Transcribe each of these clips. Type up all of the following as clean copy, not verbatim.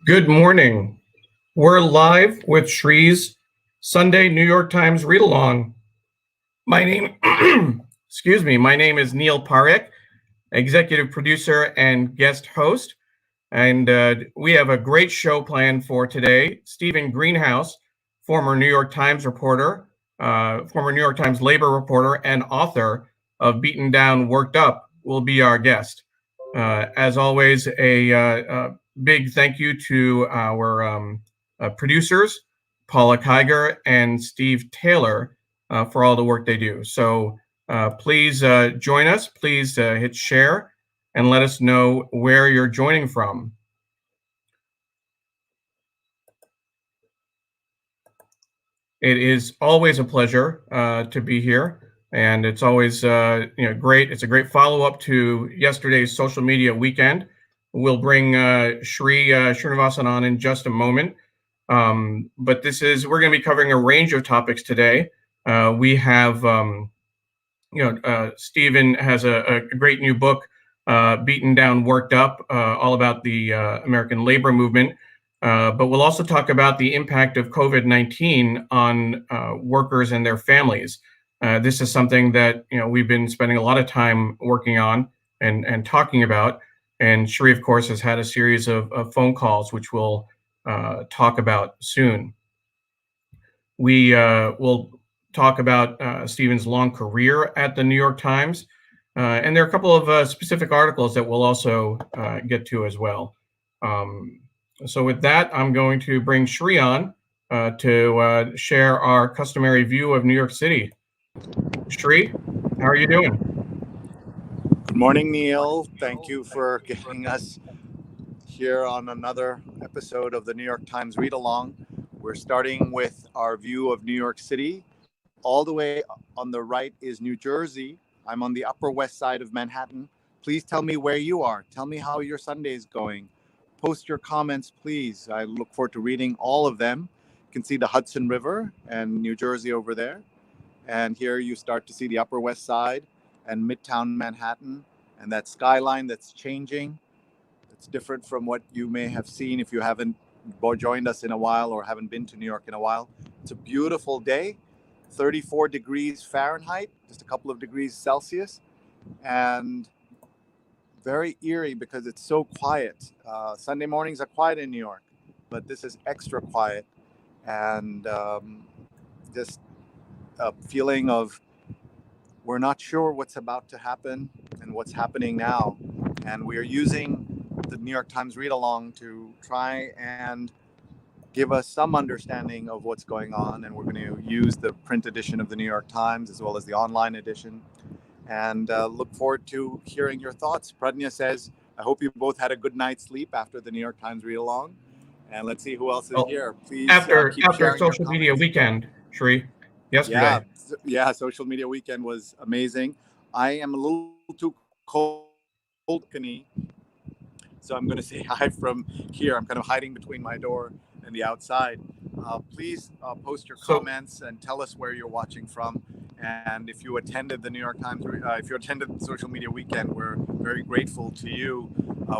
Good morning. We're live with Shree's Sunday New York Times read along. My name, my name is Neil Parekh, executive producer and guest host. And we have a great show planned for today. Stephen Greenhouse, former New York Times reporter, former New York Times labor reporter, and author of Beaten Down, Worked Up, will be our guest. As always, a big thank you to our producers, Paula Kiger and Steve Taylor, for all the work they do. So please join us. Please hit share and let us know where you're joining from. It is always a pleasure to be here, and it's always great. It's a great follow-up to yesterday's social media weekend. We'll bring Shree Srinivasan on in just a moment, but we're going to be covering a range of topics today. We have Stephen has a great new book, Beaten Down, Worked Up, all about the American labor movement. But we'll also talk about the impact of COVID-19 on workers and their families. This is something that we've been spending a lot of time working on and talking about. And Shree, of course, has had a series of phone calls, which we'll talk about soon. We will talk about Stephen's long career at the New York Times. And there are a couple of specific articles that we'll also get to as well. So with that, I'm going to bring Shree on to share our customary view of New York City. Shree, how are you doing? Good morning, Neil. Thank you for getting us here on another episode of the New York Times Read Along. We're starting with our view of New York City. All the way on the right is New Jersey. I'm on the Upper West Side of Manhattan. Please tell me where you are. Tell me how your Sunday is going. Post your comments, please. I look forward to reading all of them. You can see the Hudson River and New Jersey over there. And here you start to see the Upper West Side and Midtown Manhattan and that skyline that's changing. It's different from what you may have seen if you haven't joined us in a while or haven't been to New York in a while. It's a beautiful day, 34 degrees Fahrenheit, just a couple of degrees Celsius, and very eerie because it's so quiet. Sunday mornings are quiet in New York, but this is extra quiet, and just a feeling of we're not sure what's about to happen and what's happening now. And we are using the New York Times Read Along to try and give us some understanding of what's going on. And we're going to use the print edition of the New York Times as well as the online edition. And look forward to hearing your thoughts. Pradnya says, I hope you both had a good night's sleep after the New York Times Read Along. And let's see who else is here. Please after keep sharing social media weekend, Shree, yesterday. Yeah, social media weekend was amazing. I am a little too cold, so I'm going to say hi from here. I'm kind of hiding between my door and the outside. Please post your comments and tell us where you're watching from. And if you attended the New York Times, if you attended the social media weekend, we're very grateful to you.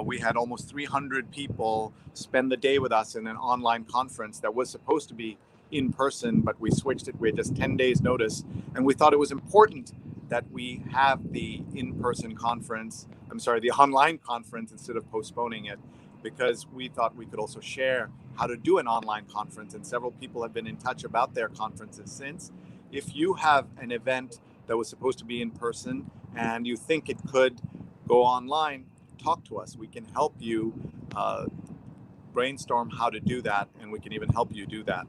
We had almost 300 people spend the day with us in an online conference that was supposed to be in person, but we switched it with just 10 days notice. And we thought it was important that we have the in-person conference, the online conference instead of postponing it, because we thought we could also share how to do an online conference. And several people have been in touch about their conferences since. If you have an event that was supposed to be in person and you think it could go online, talk to us. We can help you brainstorm how to do that, and we can even help you do that.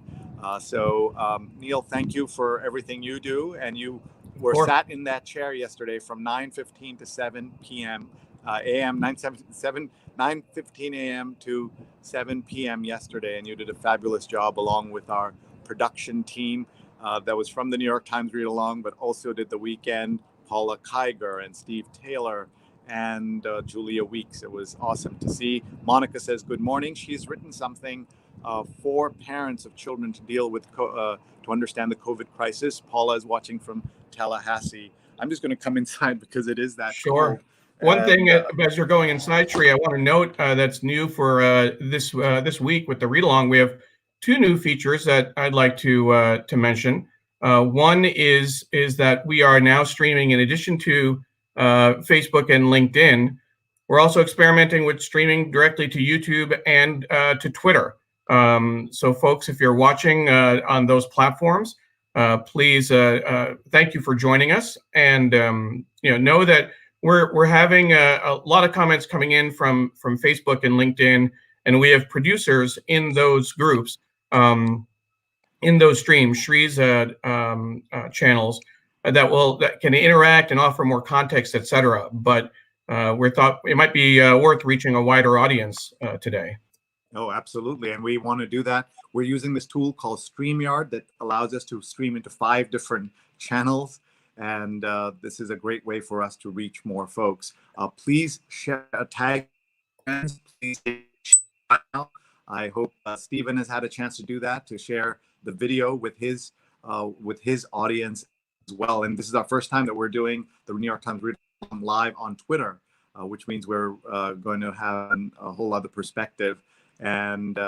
Neil, thank you for everything you do. And you were sat in that chair yesterday from 9:15 to 7 p.m. a.m., 9:15 a.m. to 7 p.m. yesterday, and you did a fabulous job along with our production team that was from the New York Times Read Along, but also did the weekend, Paula Kiger and Steve Taylor and Julia Weeks. It was awesome to see. Monica says, good morning. She's written something for parents of children to deal with to understand the COVID crisis. Paula is watching from Tallahassee. I'm just going to come inside because it is that cold. Sure. One thing, And as you're going inside, Sri, I want to note that's new for this week with the read along. We have two new features that I'd like to mention. One is that we are now streaming, in addition to Facebook and LinkedIn. We're also experimenting with streaming directly to YouTube and to Twitter. So, folks, if you're watching on those platforms, please thank you for joining us, and know that we're having a lot of comments coming in from Facebook and LinkedIn, and we have producers in those groups, in those streams, Shri's channels that can interact and offer more context, etc. But we thought it might be worth reaching a wider audience today. Oh, absolutely. And we want to do that. We're using this tool called StreamYard that allows us to stream into 5 different channels. And this is a great way for us to reach more folks. Please share, tag friends. Please share. I hope Stephen has had a chance to do that, to share the video with his audience as well. And this is our first time that we're doing the New York Times Read Along live on Twitter, which means we're going to have a whole other perspective. And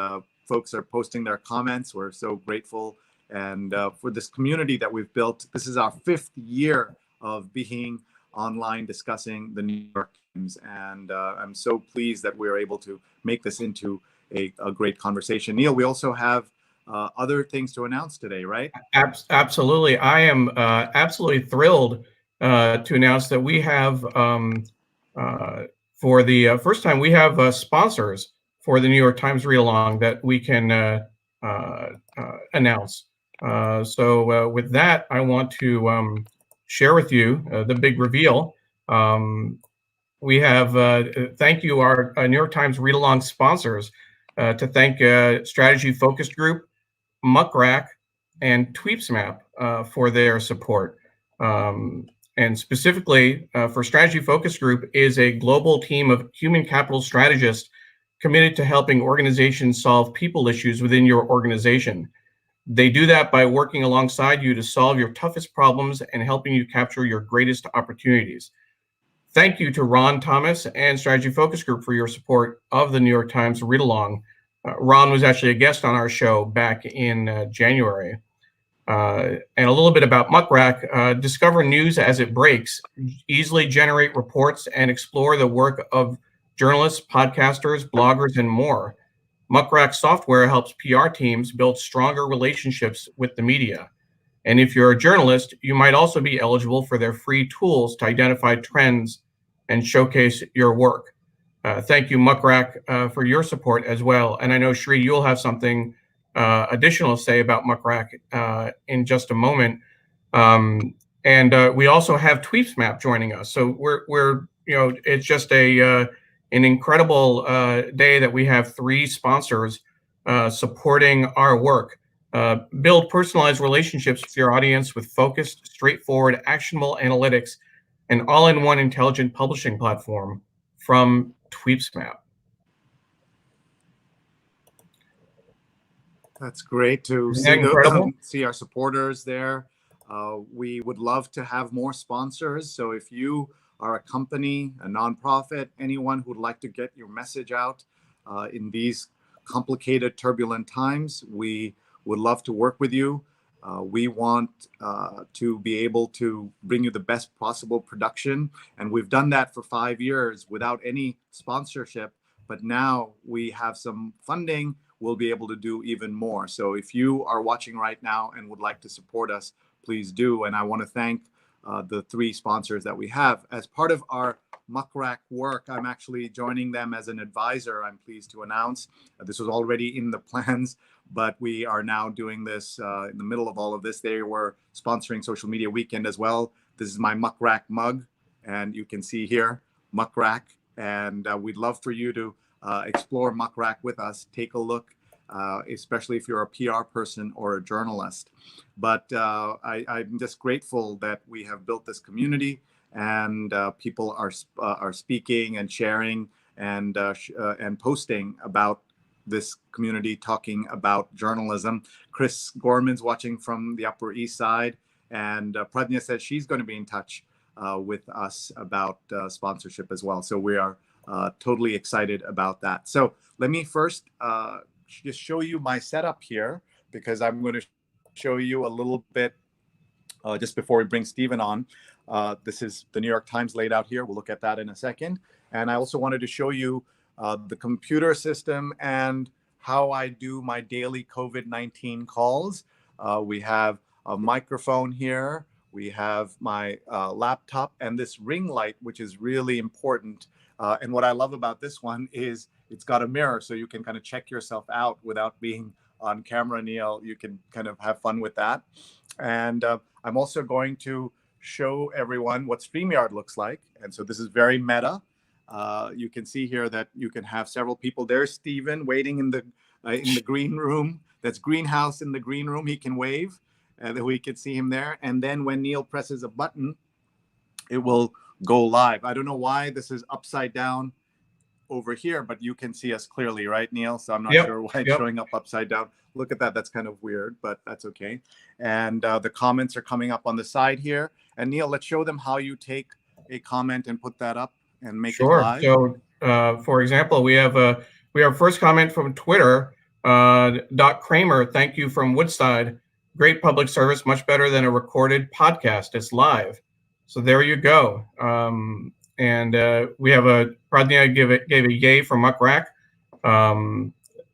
folks are posting their comments. We're so grateful. And for this community that we've built, this is our 5th year of being online discussing the New York Times. And I'm so pleased that we're able to make this into a great conversation. Neil, we also have other things to announce today, right? Absolutely. I am absolutely thrilled to announce that we have, for the first time, we have sponsors for the New York Times Read Along that we can announce. So with that, I want to share with you the big reveal. We have, thank you, our New York Times Read Along sponsors, to thank Strategy Focus Group, Muck Rack, and Tweepsmap for their support. And specifically for Strategy Focus Group is a global team of human capital strategists committed to helping organizations solve people issues within your organization. They do that by working alongside you to solve your toughest problems and helping you capture your greatest opportunities. Thank you to Ron Thomas and Strategy Focus Group for your support of the New York Times Read Along. Ron was actually a guest on our show back in January. And a little bit about Muck Rack. Discover news as it breaks, easily generate reports, and explore the work of journalists, podcasters, bloggers, and more. Muck Rack software helps PR teams build stronger relationships with the media. And if you're a journalist, you might also be eligible for their free tools to identify trends and showcase your work. Thank you, Muck Rack, for your support as well. And I know, Shri, you'll have something additional to say about Muck Rack in just a moment. And we also have Tweepsmap joining us. So we're it's just an incredible day that we have 3 sponsors supporting our work. Build personalized relationships with your audience with focused, straightforward, actionable analytics, and all-in-one intelligent publishing platform from Tweepsmap. That's great to see our supporters there. We would love to have more sponsors. So if you are a company, a nonprofit, anyone who would like to get your message out in these complicated, turbulent times, we would love to work with you. We want to be able to bring you the best possible production. And we've done that for 5 years without any sponsorship. But now we have some funding. We'll be able to do even more. So if you are watching right now and would like to support us, please do. And I want to thank the 3 sponsors that we have. As part of our Muck Rack work, I'm actually joining them as an advisor, I'm pleased to announce. This was already in the plans, but we are now doing this in the middle of all of this. They were sponsoring Social Media Weekend as well. This is my Muck Rack mug, and you can see here, Muck Rack. And we'd love for you to explore Muck Rack with us. Take a look, especially if you're a PR person or a journalist. But I'm just grateful that we have built this community, and people are speaking and sharing and posting about this community talking about journalism. Chris Gorman's watching from the Upper East Side, and Pradnya says she's going to be in touch with us about sponsorship as well. So we are totally excited about that. So let me first just show you my setup here, because I'm going to show you a little bit just before we bring Stephen on. This is the New York Times laid out here. We'll look at that in a second. And I also wanted to show you the computer system and how I do my daily COVID-19 calls. We have a microphone here. We have my laptop and this ring light, which is really important. And what I love about this one is it's got a mirror, so you can kind of check yourself out without being on camera, Neil. You can kind of have fun with that. And I'm also going to show everyone what StreamYard looks like. And so this is very meta. You can see here that you can have several people. There's Stephen waiting in the green room. That's Greenhouse in the green room. He can wave, and we can see him there. And then when Neil presses a button, it will go live. I don't know why this is upside down over here, but you can see us clearly, right, Neil? So I'm not sure why it's showing up upside down. Look at that. That's kind of weird, but that's okay. And the comments are coming up on the side here. And Neil, let's show them how you take a comment and put that up and make it live. So, for example, we have first comment from Twitter. Doc Kramer, thank you from Woodside. Great public service, much better than a recorded podcast. It's live. So there you go. And we have a Pradnya gave a yay from Muck Rack.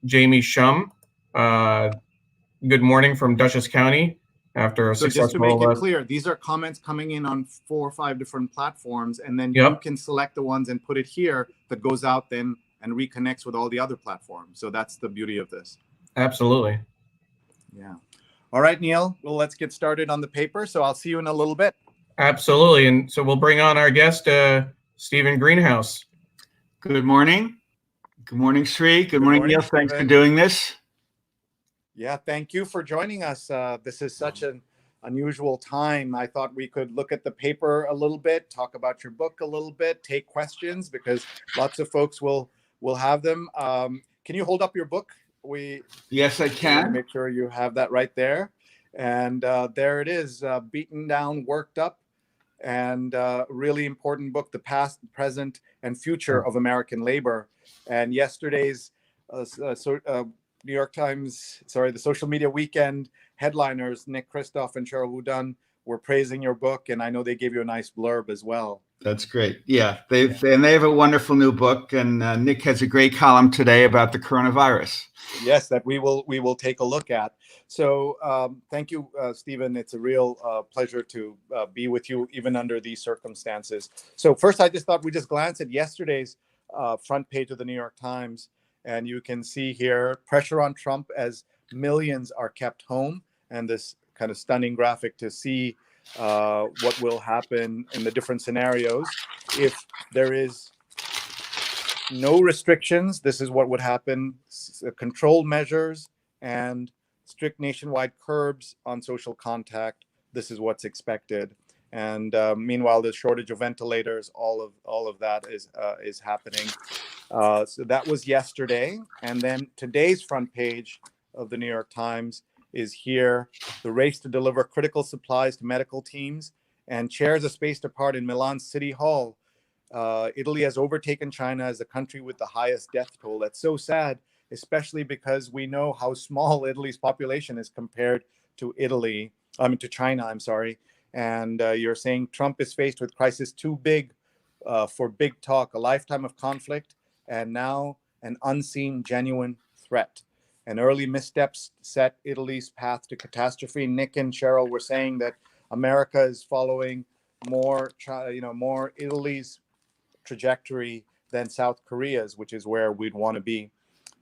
Jamie Shum, good morning from Dutchess County. After a successful, just to make it clear, these are comments coming in on 4 or 5 different platforms, and then you can select the ones and put it here that goes out then and reconnects with all the other platforms. So that's the beauty of this. Absolutely. Yeah. All right, Neil. Well, let's get started on the paper. So I'll see you in a little bit. Absolutely. And so we'll bring on our guest, Stephen Greenhouse. Good morning. Good morning, Sri. Good morning, Neil. Thanks for doing this. Yeah, thank you for joining us. This is such an unusual time. I thought we could look at the paper a little bit, talk about your book a little bit, take questions, because lots of folks will have them. Can you hold up your book? Yes, I can. Make sure you have that right there. And there it is, Beaten Down, Worked Up, and really important book, The Past, Present, and Future of American Labor. And yesterday's New York Times, the Social Media Weekend headliners, Nick Kristof and Cheryl Wudunn, were praising your book, and I know they gave you a nice blurb as well. That's great. Yeah, they have a wonderful new book, and Nick has a great column today about the coronavirus. Yes, that we will take a look at. So thank you, Stephen. It's a real pleasure to be with you, even under these circumstances. So first, I just thought we'd just glance at yesterday's front page of the New York Times. And you can see here pressure on Trump as millions are kept home, and this kind of stunning graphic to see what will happen in the different scenarios. If there is no restrictions, this is what would happen: controlled measures and strict nationwide curbs on social contact. This is what's expected. And meanwhile, the shortage of ventilators, all of that is happening. So that was yesterday. And then today's front page of the New York Times is here: the race to deliver critical supplies to medical teams, and chairs are spaced apart in Milan City Hall. Italy has overtaken China as the country with the highest death toll. That's so sad, especially because we know how small Italy's population is compared to China, I'm sorry. And you're saying Trump is faced with crisis too big for big talk, a lifetime of conflict, and now an unseen genuine threat. And early missteps set Italy's path to catastrophe. Nick and Cheryl were saying that America is following more Italy's trajectory than South Korea's, which is where we'd want to be.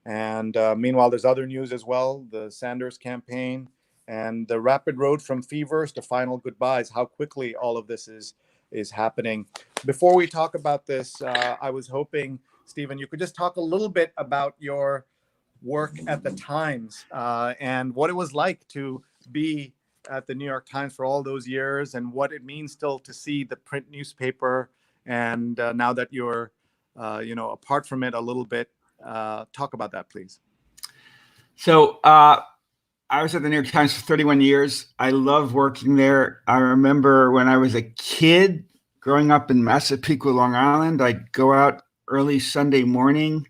And meanwhile, there's other news as well: the Sanders campaign and the rapid road from fevers to final goodbyes. How quickly all of this is happening. Before we talk about this, I was hoping, Stephen, you could just talk a little bit about your work at the Times and what it was like to be at the New York Times for all those years, and what it means still to see the print newspaper. And now that you're, apart from it a little bit, talk about that, please. So I was at the New York Times for 31 years. I love working there. I remember when I was a kid growing up in Massapequa, Long Island, I'd go out early Sunday morning,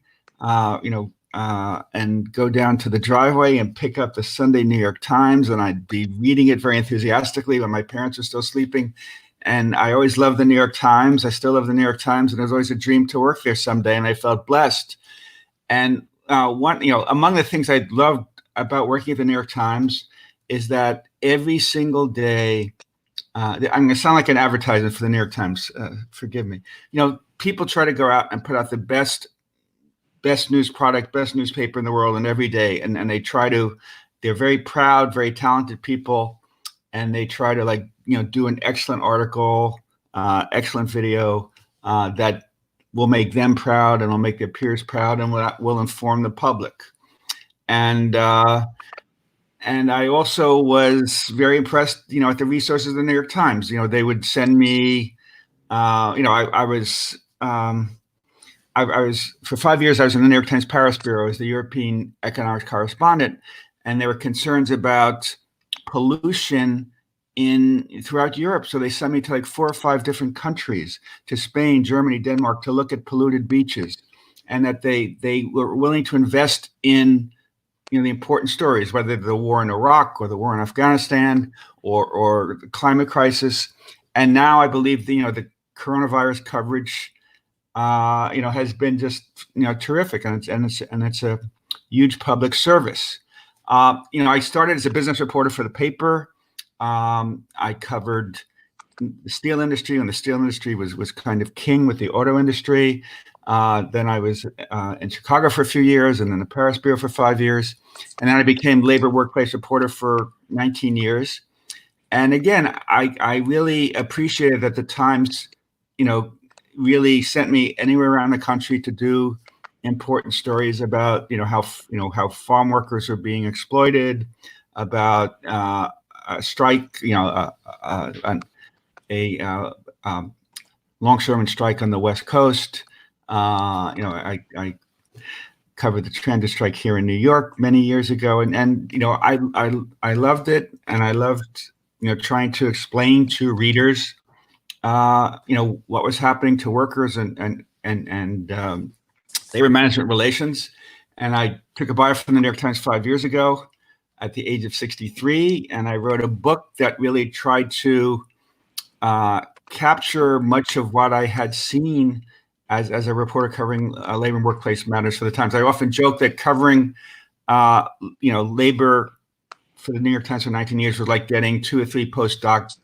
and go down to the driveway and pick up the Sunday New York Times, and I'd be reading it very enthusiastically when my parents were still sleeping. And I always loved the New York Times. I still love the New York Times, and it was always a dream to work there someday, and I felt blessed. And among the things I loved about working at the New York Times is that every single day, I'm going to sound like an advertisement for the New York Times. Forgive me. People try to go out and put out the best news product, best newspaper in the world, and every day, and they're very proud, very talented people, and they try to do an excellent article, excellent video that will make them proud and will make their peers proud and will inform the public. And I also was very impressed, at the resources of the New York Times. They would send me, I was for 5 years, I was in the New York Times Paris bureau as the European economics correspondent, and there were concerns about pollution throughout Europe. So they sent me to like 4 or 5 different countries, to Spain, Germany, Denmark, to look at polluted beaches, and that they were willing to invest in the important stories, whether the war in Iraq or the war in Afghanistan or the climate crisis. And now I believe the coronavirus coverage has been just terrific, and it's a huge public service. I started as a business reporter for the paper. I covered the steel industry when the steel industry was kind of king with the auto industry. Then I was in Chicago for a few years, and then the Paris bureau for 5 years, and then I became labor workplace reporter for 19 years. And again, I really appreciated that the Times, really sent me anywhere around the country to do important stories about how farm workers are being exploited, about a strike, a longshoreman strike on the West Coast. I covered the transit strike here in New York many years ago, and I loved it, and I loved trying to explain to readers what was happening to workers and labor management relations. And I took a buyout from the New York Times 5 years ago at the age of 63, and I wrote a book that really tried to capture much of what I had seen as a reporter covering labor and workplace matters for the Times. I often joke that covering labor for the New York Times for 19 years was like getting 2 or 3 postdocs,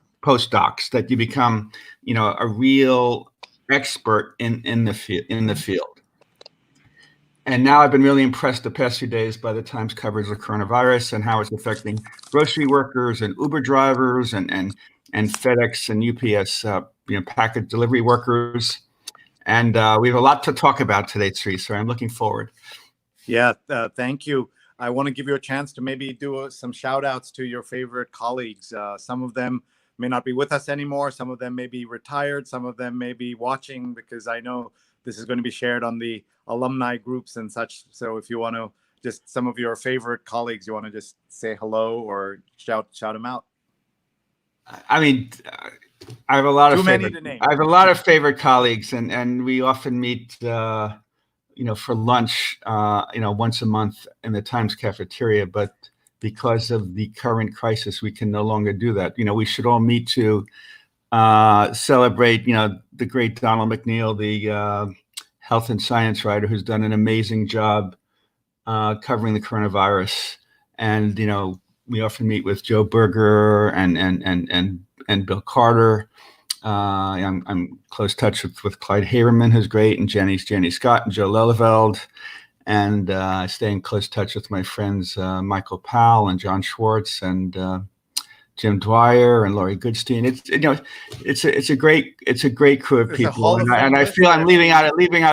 that you become a real expert in the field. And now I've been really impressed the past few days by the Times coverage of coronavirus and how it's affecting grocery workers and Uber drivers and FedEx and UPS package delivery workers. And we have a lot to talk about today, Sri, so I'm looking forward. Yeah, thank you. I want to give you a chance to maybe do some shout outs to your favorite colleagues. Some of them may not be with us anymore. Some of them may be retired. Some of them may be watching, because I know this is going to be shared on the alumni groups and such. So if you want to just some of your favorite colleagues, you want to just say hello or shout them out. I mean, I have a lot Too of many favorite, to name. I have a lot of favorite colleagues, and we often meet, for lunch, once a month in the Times cafeteria. But because of the current crisis, we can no longer do that. We should all meet to celebrate, the great Donald McNeil, the health and science writer, who's done an amazing job covering the coronavirus. And we often meet with Joe Berger and Bill Carter. I'm close touch with Clyde Haberman, who's great, and Jenny Scott and Joe Leleveld. And I stay in close touch with my friends Michael Powell and John Schwartz and Jim Dwyer and Laurie Goodstein. It's a great crew of people, and I feel I'm leaving out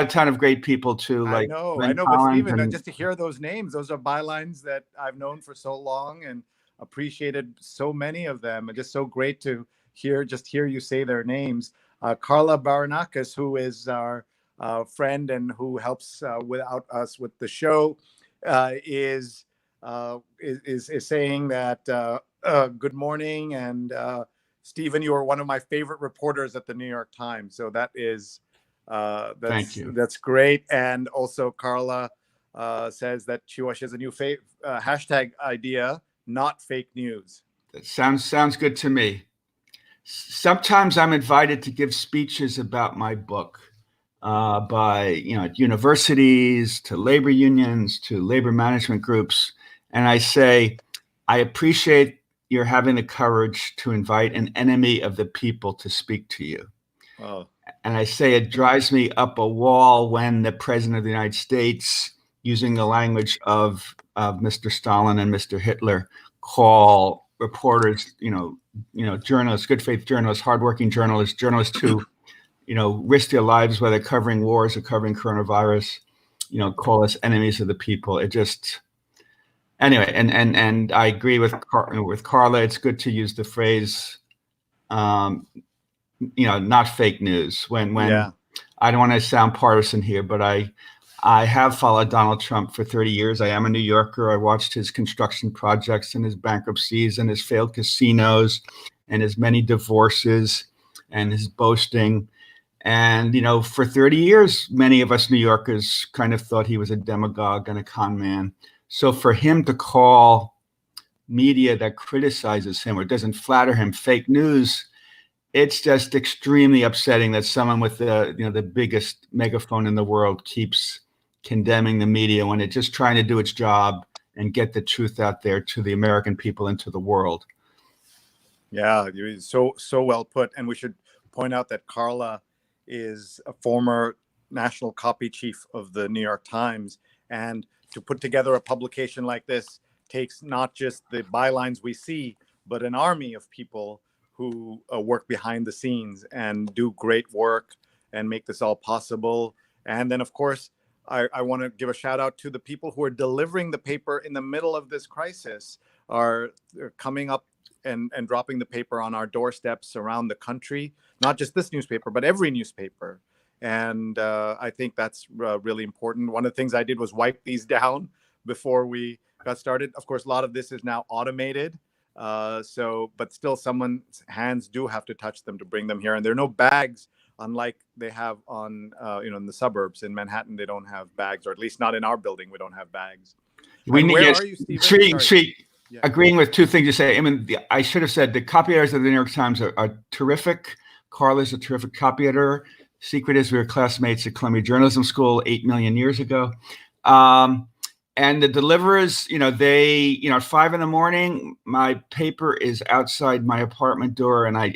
a ton of great people too. Like I know, but Stephen, just to hear those names, those are bylines that I've known for so long and appreciated so many of them, and just so great to hear you say their names. Carla Baranakis, who is our friend and who helps without us with the show, is is saying that good morning, and Stephen, you are one of my favorite reporters at the New York Times. So that is Thank you. That's great. And also Carla says that she wishes a new hashtag idea, not fake news. That sounds good to me. Sometimes I'm invited to give speeches about my book by universities, to labor unions, to labor management groups, and I say, I appreciate your having the courage to invite an enemy of the people to speak to you. Oh. And I say it drives me up a wall when the president of the United States, using the language of Mr. Stalin and Mr. Hitler, call reporters, journalists, good faith journalists, hardworking journalists who, risk their lives whether covering wars or covering coronavirus, call us enemies of the people. It just, anyway, and I agree with Carla. It's good to use the phrase, not fake news. When I don't want to sound partisan here, but I have followed Donald Trump for 30 years. I am a New Yorker. I watched his construction projects and his bankruptcies and his failed casinos and his many divorces and his boasting. And, for 30 years, many of us New Yorkers kind of thought he was a demagogue and a con man. So for him to call media that criticizes him or doesn't flatter him fake news, it's just extremely upsetting that someone with the biggest megaphone in the world keeps condemning the media when it's just trying to do its job and get the truth out there to the American people and to the world. Yeah, so well put. And we should point out that Carla is a former national copy chief of the New York Times. And to put together a publication like this takes not just the bylines we see, but an army of people who work behind the scenes and do great work and make this all possible. And then, of course, I want to give a shout out to the people who are delivering the paper in the middle of this crisis, are coming up and dropping the paper on our doorsteps around the country, not just this newspaper, but every newspaper. And I think that's really important. One of the things I did was wipe these down before we got started. Of course, a lot of this is now automated. But still someone's hands do have to touch them to bring them here. And there are no bags, unlike they have on, in the suburbs. In Manhattan, they don't have bags, or at least not in our building, we don't have bags. Where are you, Stephen? Agreeing with two things you say. I mean, I should have said the copy editors of the New York Times are terrific. Carla's a terrific copy editor. Secret is we were classmates at Columbia Journalism School 8 million years ago. And the deliverers, they, at 5 a.m, my paper is outside my apartment door, and I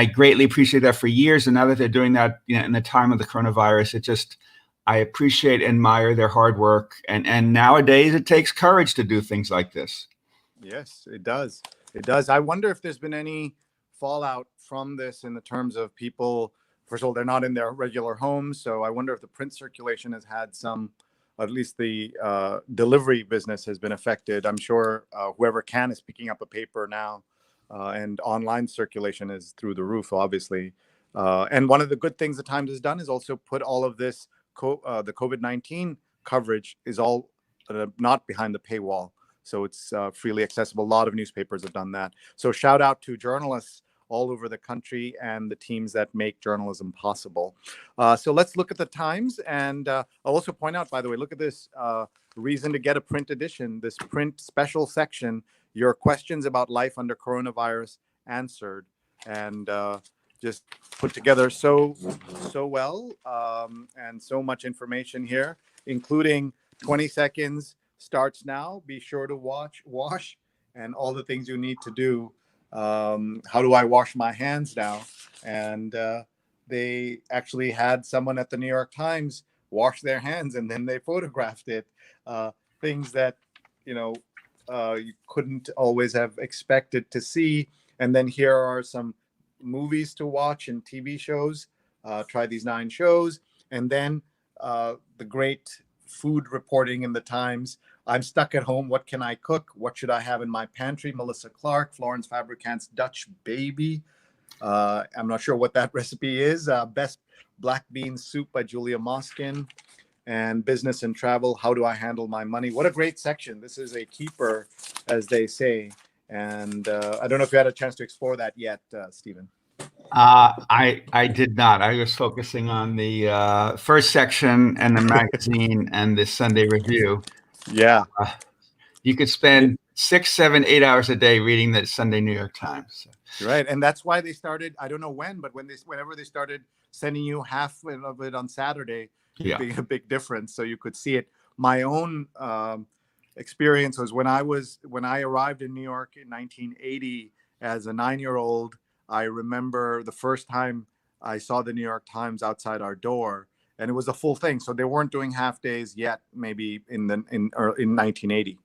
greatly appreciate that for years. And now that they're doing that, in the time of the coronavirus, I appreciate and admire their hard work. And nowadays it takes courage to do things like this. Yes, it does. It does. I wonder if there's been any fallout from this in the terms of people. First of all, they're not in their regular homes. So I wonder if the print circulation has had some, at least the delivery business has been affected. I'm sure whoever can is picking up a paper now, and online circulation is through the roof, obviously. And one of the good things the Times has done is also put all of this, the COVID-19 coverage is all not behind the paywall. So it's freely accessible. A lot of newspapers have done that. So shout out to journalists all over the country and the teams that make journalism possible. So let's look at the Times. And I'll also point out, by the way, look at this reason to get a print edition, this print special section, your questions about life under coronavirus answered, and just put together so well, and so much information here, including 20 seconds starts now. Be sure to wash, and all the things you need to do. How do I wash my hands now? And they actually had someone at the New York Times wash their hands, and then they photographed it. Things that, you couldn't always have expected to see. And then here are some movies to watch and TV shows. Try these 9 shows. And then the great food reporting in the Times. I'm stuck at home. What can I cook? What should I have in my pantry? Melissa Clark, Florence Fabricant's Dutch Baby. I'm not sure what that recipe is. Best Black Bean Soup by Julia Moskin. and business and travel. How do I handle my money? What a great section. This is a keeper, as they say. And I don't know if you had a chance to explore that yet, Stephen. I did not. I was focusing on the first section and the magazine and the Sunday Review. Yeah. You could spend 6, 7, 8 hours a day reading the Sunday New York Times. Right. And that's why they started, I don't know when, but whenever they started sending you half of it on Saturday, Yeah. a big difference. So you could see it. My own experience was when I arrived in New York in 1980 as a 9-year-old. I remember the first time I saw the New York Times outside our door, and it was a full thing. So they weren't doing half days yet, maybe in 1980.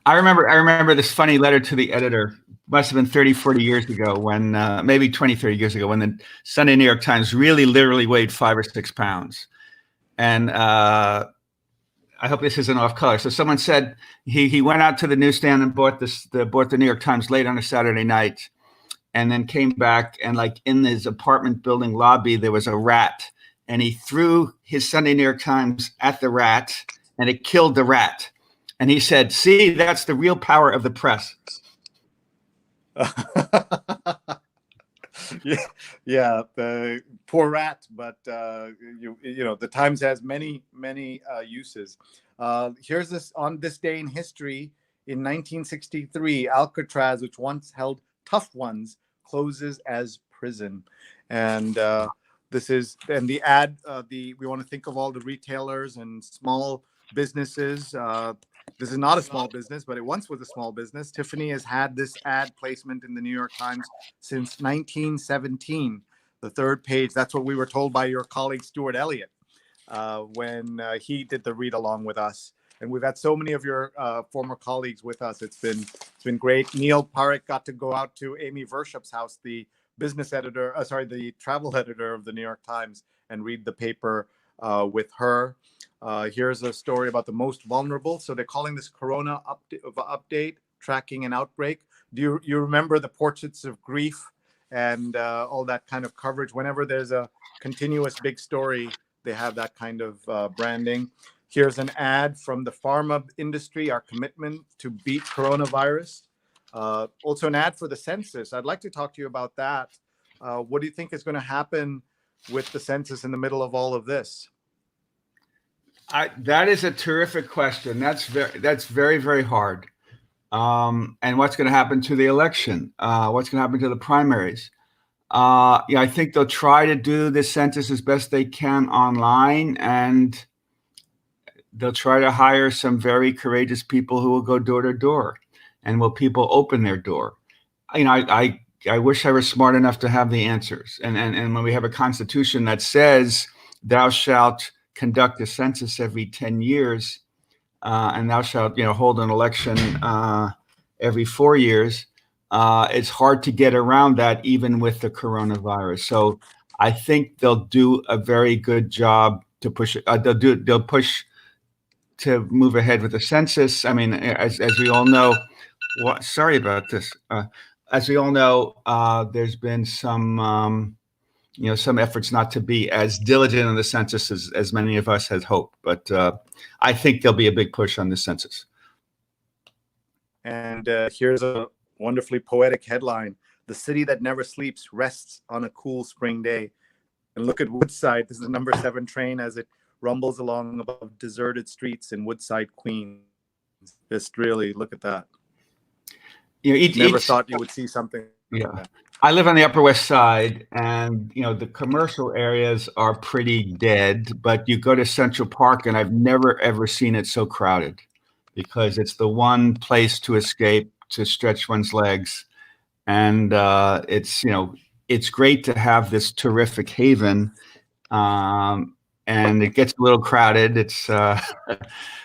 I remember this funny letter to the editor. Must have been 30, 40 years ago when, maybe 20, 30 years ago, when the Sunday New York Times really literally weighed 5 or 6 pounds. And I hope this isn't off color. So someone said he went out to the newsstand and bought the New York Times late on a Saturday night, and then came back, and like in his apartment building lobby, there was a rat, and he threw his Sunday New York Times at the rat, and it killed the rat. And he said, "See, that's the real power of the press." Yeah, the poor rat, but you know the Times has many uses. Here's this: on this day in history, in 1963, Alcatraz, which once held tough ones, closes as prison. And this is, and the ad, we want to think of all the retailers and small businesses. This is not a small business, but it once was a small business. Tiffany has had this ad placement in the New York Times since 1917. The third page, that's what we were told by your colleague, Stuart Elliott, when he did the read along with us. And we've had so many of your former colleagues with us. It's been great. Neil Parekh got to go out to Amy Vershup's house, the business editor, the travel editor of the New York Times, and read the paper with her. Here's a story about the most vulnerable. So they're calling this Corona update, tracking an outbreak. Do you remember the portraits of grief and all that kind of coverage? Whenever there's a continuous big story, they have that kind of branding. Here's an ad from the pharma industry, our commitment to beat coronavirus. Also an ad for the census. I'd like to talk to you about that. What do you think is going to happen with the census in the middle of all of this? That is a terrific question. That's very, very hard. And what's going to happen to the election? What's going to happen to the primaries? Yeah, I think they'll try to do the census as best they can online, and they'll try to hire some very courageous people who will go door to door. And will people open their door? You know, I wish I were smart enough to have the answers. And when we have a constitution that says thou shalt conduct a census every 10 years, and thou shalt, hold an election every 4 years, it's hard to get around that even with the coronavirus. So I think they'll do a very good job to push it. They'll push to move ahead with the census. I mean, as we all know, sorry about this. As we all know, there's been some efforts not to be as diligent in the census as many of us had hoped. But I think there'll be a big push on the census. And here's a wonderfully poetic headline: "The city that never sleeps rests on a cool spring day." And look at Woodside. This is the number 7 train as it rumbles along above deserted streets in Woodside, Queens. Just really look at that. Never thought you would see something. Yeah. Like that. I live on the Upper West Side, and the commercial areas are pretty dead, but you go to Central Park and I've never ever seen it so crowded, because it's the one place to escape, to stretch one's legs. And it's great to have this terrific haven. And it gets a little crowded. It's but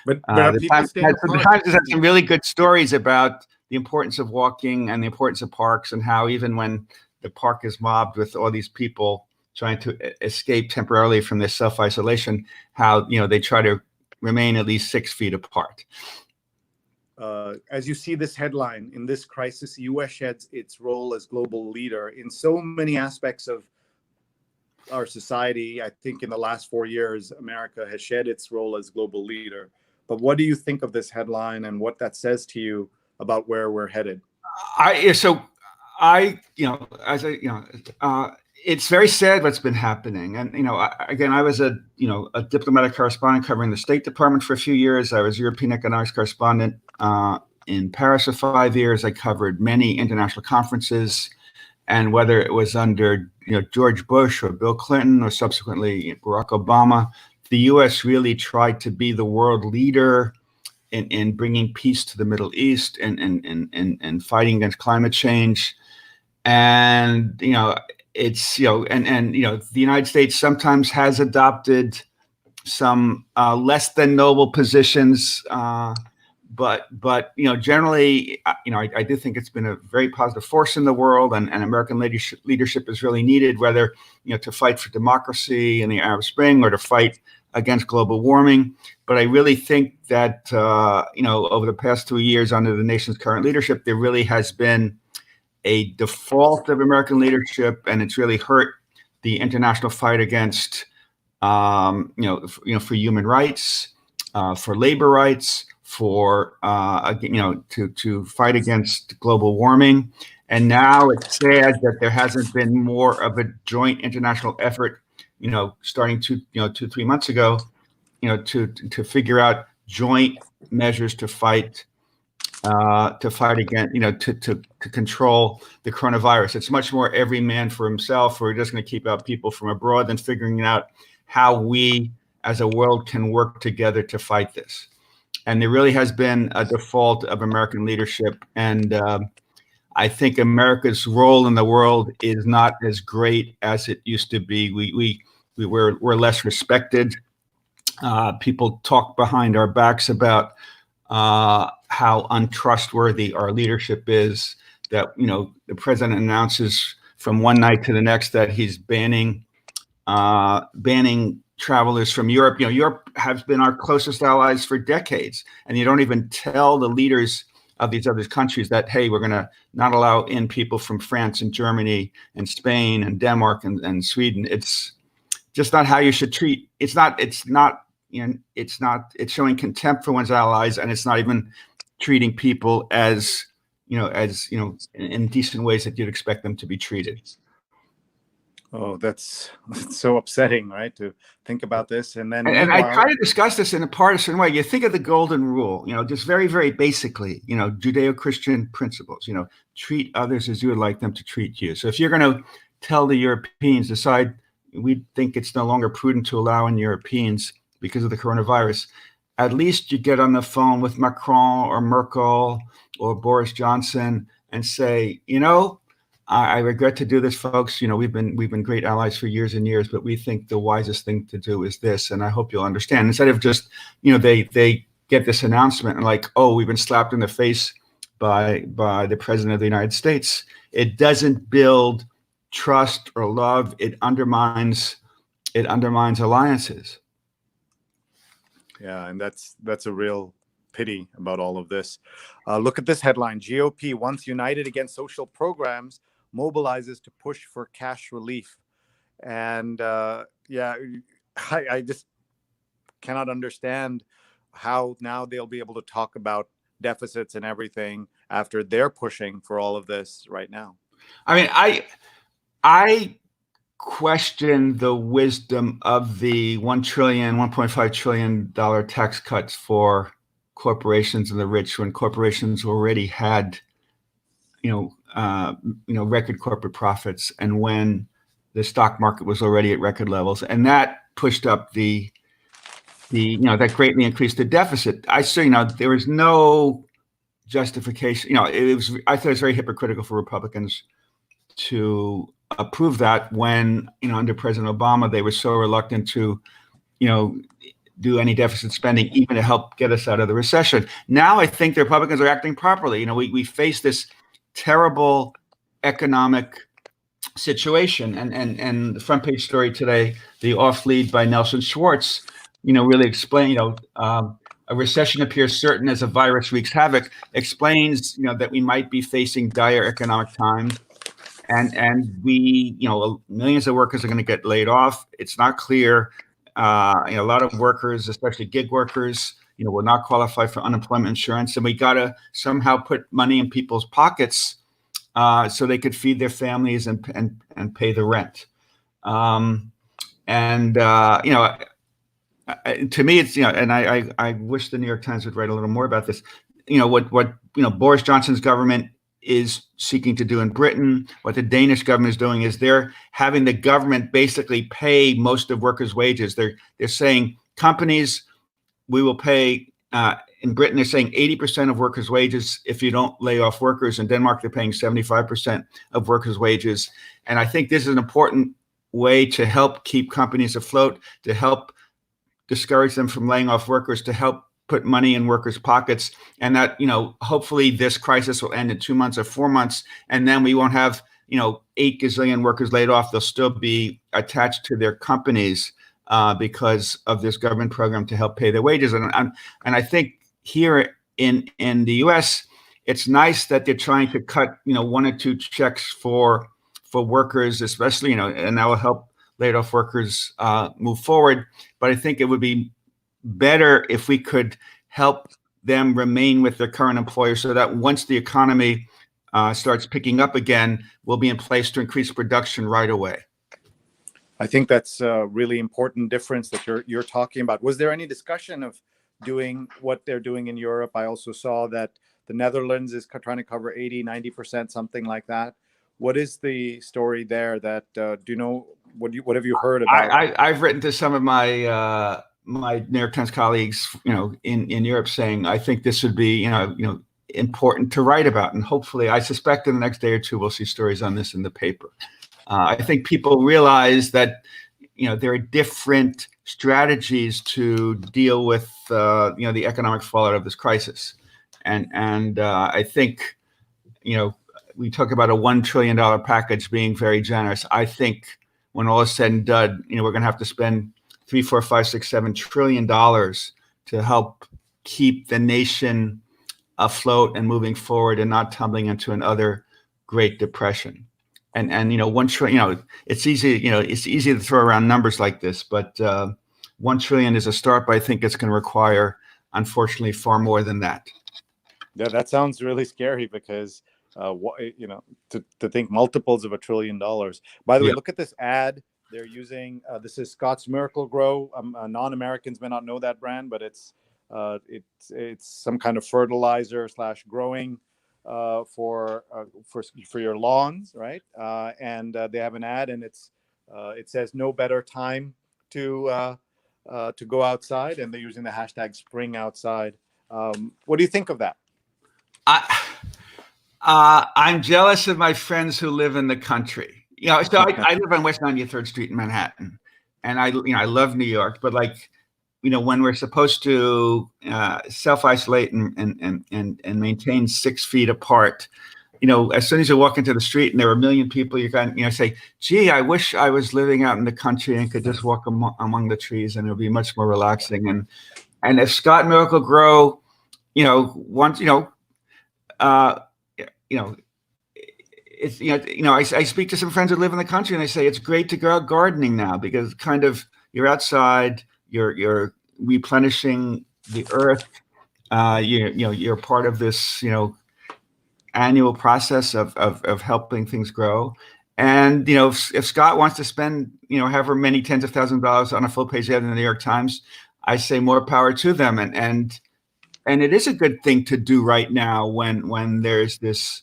the people stay Times has had some really good stories about the importance of walking and the importance of parks, and how even when the park is mobbed with all these people trying to escape temporarily from this self-isolation, how they try to remain at least 6 feet apart. As you see this headline, in this crisis, U.S. sheds its role as global leader in so many aspects of our society. I think in the last 4 years, America has shed its role as global leader. But what do you think of this headline and what that says to you about where we're headed? It's very sad what's been happening. And, I was a diplomatic correspondent covering the State Department for a few years. I was European economics correspondent in Paris for 5 years. I covered many international conferences. And whether it was under, George Bush or Bill Clinton or subsequently Barack Obama, the U.S. really tried to be the world leader in bringing peace to the Middle East and fighting against climate change. And, the United States sometimes has adopted some less than noble positions, but generally, I do think it's been a very positive force in the world, and American leadership is really needed, whether to fight for democracy in the Arab Spring or to fight against global warming. But I really think that over the past 2 years under the nation's current leadership, there really has been a default of American leadership, and it's really hurt the international fight against, for human rights, for labor rights, for to fight against global warming. And now it's sad that there hasn't been more of a joint international effort, starting 2-3 months ago, to figure out joint measures to fight against, to control the coronavirus. It's much more every man for himself. We're just going to keep out people from abroad than figuring out how we as a world can work together to fight this. And there really has been a default of American leadership. And I think America's role in the world is not as great as it used to be. We're less respected. People talk behind our backs about how untrustworthy our leadership is. That the president announces from one night to the next that he's banning travelers from Europe. Europe has been our closest allies for decades, and you don't even tell the leaders of these other countries that, hey, we're going to not allow in people from France and Germany and Spain and Denmark and Sweden. It's just not how you should treat. It's showing contempt for one's allies, and it's not even treating people as in decent ways that you'd expect them to be treated. Oh, that's so upsetting, right? To think about this. And I try to discuss this in a partisan way. You think of the golden rule, just very, very basically, Judeo-Christian principles, treat others as you would like them to treat you. So if you're going to tell the Europeans, decide we think it's no longer prudent to allow in Europeans because of the coronavirus, at least you get on the phone with Macron or Merkel or Boris Johnson and say, I regret to do this, folks. We've been great allies for years and years, but we think the wisest thing to do is this, and I hope you'll understand. Instead of just, they get this announcement and like, oh, we've been slapped in the face by the president of the United States. It doesn't build trust or love. It undermines alliances. Yeah, and that's a real pity about all of this. Look at this headline: GOP, once united against social programs, mobilizes to push for cash relief. And I just cannot understand how now they'll be able to talk about deficits and everything after they're pushing for all of this right now. I mean, I question the wisdom of the $1.5 trillion tax cuts for corporations and the rich when corporations already had, record corporate profits, and when the stock market was already at record levels, and that pushed up that greatly increased the deficit. I say, there was no justification. I thought it was very hypocritical for Republicans to approve that when, under President Obama, they were so reluctant to, do any deficit spending, even to help get us out of the recession. Now I think the Republicans are acting properly. We face this terrible economic situation, and the front page story today, the off lead by Nelson Schwartz, really explain, a recession appears certain as a virus wreaks havoc, explains, that we might be facing dire economic times. and we, millions of workers are going to get laid off. It's not clear. A lot of workers, especially gig workers, will not qualify for unemployment insurance, and we got to somehow put money in people's pockets so they could feed their families and pay the rent. To me, it's and I wish the New York Times would write a little more about this. What Boris Johnson's government is seeking to do in Britain, what the Danish government is doing is they're having the government basically pay most of workers' wages. They're saying companies, we will pay. In Britain, they're saying 80% of workers' wages if you don't lay off workers. In Denmark, they're paying 75% of workers' wages. And I think this is an important way to help keep companies afloat, to help discourage them from laying off workers, to help put money in workers' pockets, and that, hopefully this crisis will end in 2 months or 4 months, and then we won't have, 8 gazillion workers laid off. They'll still be attached to their companies because of this government program to help pay their wages. And I think here in the U.S., it's nice that they're trying to cut, 1 or 2 checks for workers, especially, and that will help laid off workers move forward. But I think it would be better if we could help them remain with their current employer so that once the economy starts picking up again, we'll be in place to increase production right away. I think that's a really important difference that you're talking about. Was there any discussion of doing what they're doing in Europe? I also saw that the Netherlands is trying to cover 80-90%, something like that. What is the story there? That do you know? What have you heard about? I've written to some of my my New York Times colleagues, in Europe, saying I think this would be, important to write about, and hopefully, I suspect in the next day or two we'll see stories on this in the paper. I think people realize that, there are different strategies to deal with, the economic fallout of this crisis, and I think, we talk about a $1 trillion package being very generous. I think when all is said and done, we're going to have to spend $3, $4, $5, $6, $7 trillion to help keep the nation afloat and moving forward and not tumbling into another Great Depression. And $1 trillion, it's easy, it's easy to throw around numbers like this, but $1 trillion is a start, but I think it's going to require, unfortunately, far more than that. Yeah, that sounds really scary because, to think multiples of $1 trillion. By the way, look at this ad they're using. This is Scott's Miracle-Gro. Non-Americans may not know that brand, but it's some kind of fertilizer / growing for your lawns, right? And they have an ad, and it says no better time to go outside, and they're using the hashtag Spring Outside. What do you think of that? I'm jealous of my friends who live in the country. So I live on West 93rd Street in Manhattan, and I love New York, but when we're supposed to self-isolate and maintain 6 feet apart, as soon as you walk into the street and there are 1 million people, you can say, gee, I wish I was living out in the country and could just walk among the trees, and it would be much more relaxing. And if Scott Miracle-Gro, wants, it's I speak to some friends who live in the country, and they say it's great to go out gardening now because kind of you're outside, you're replenishing the earth, you're part of this annual process of helping things grow. And if Scott wants to spend however many tens of thousands of dollars on a full page ad in the New York Times, I say more power to them. And it is a good thing to do right now when there's this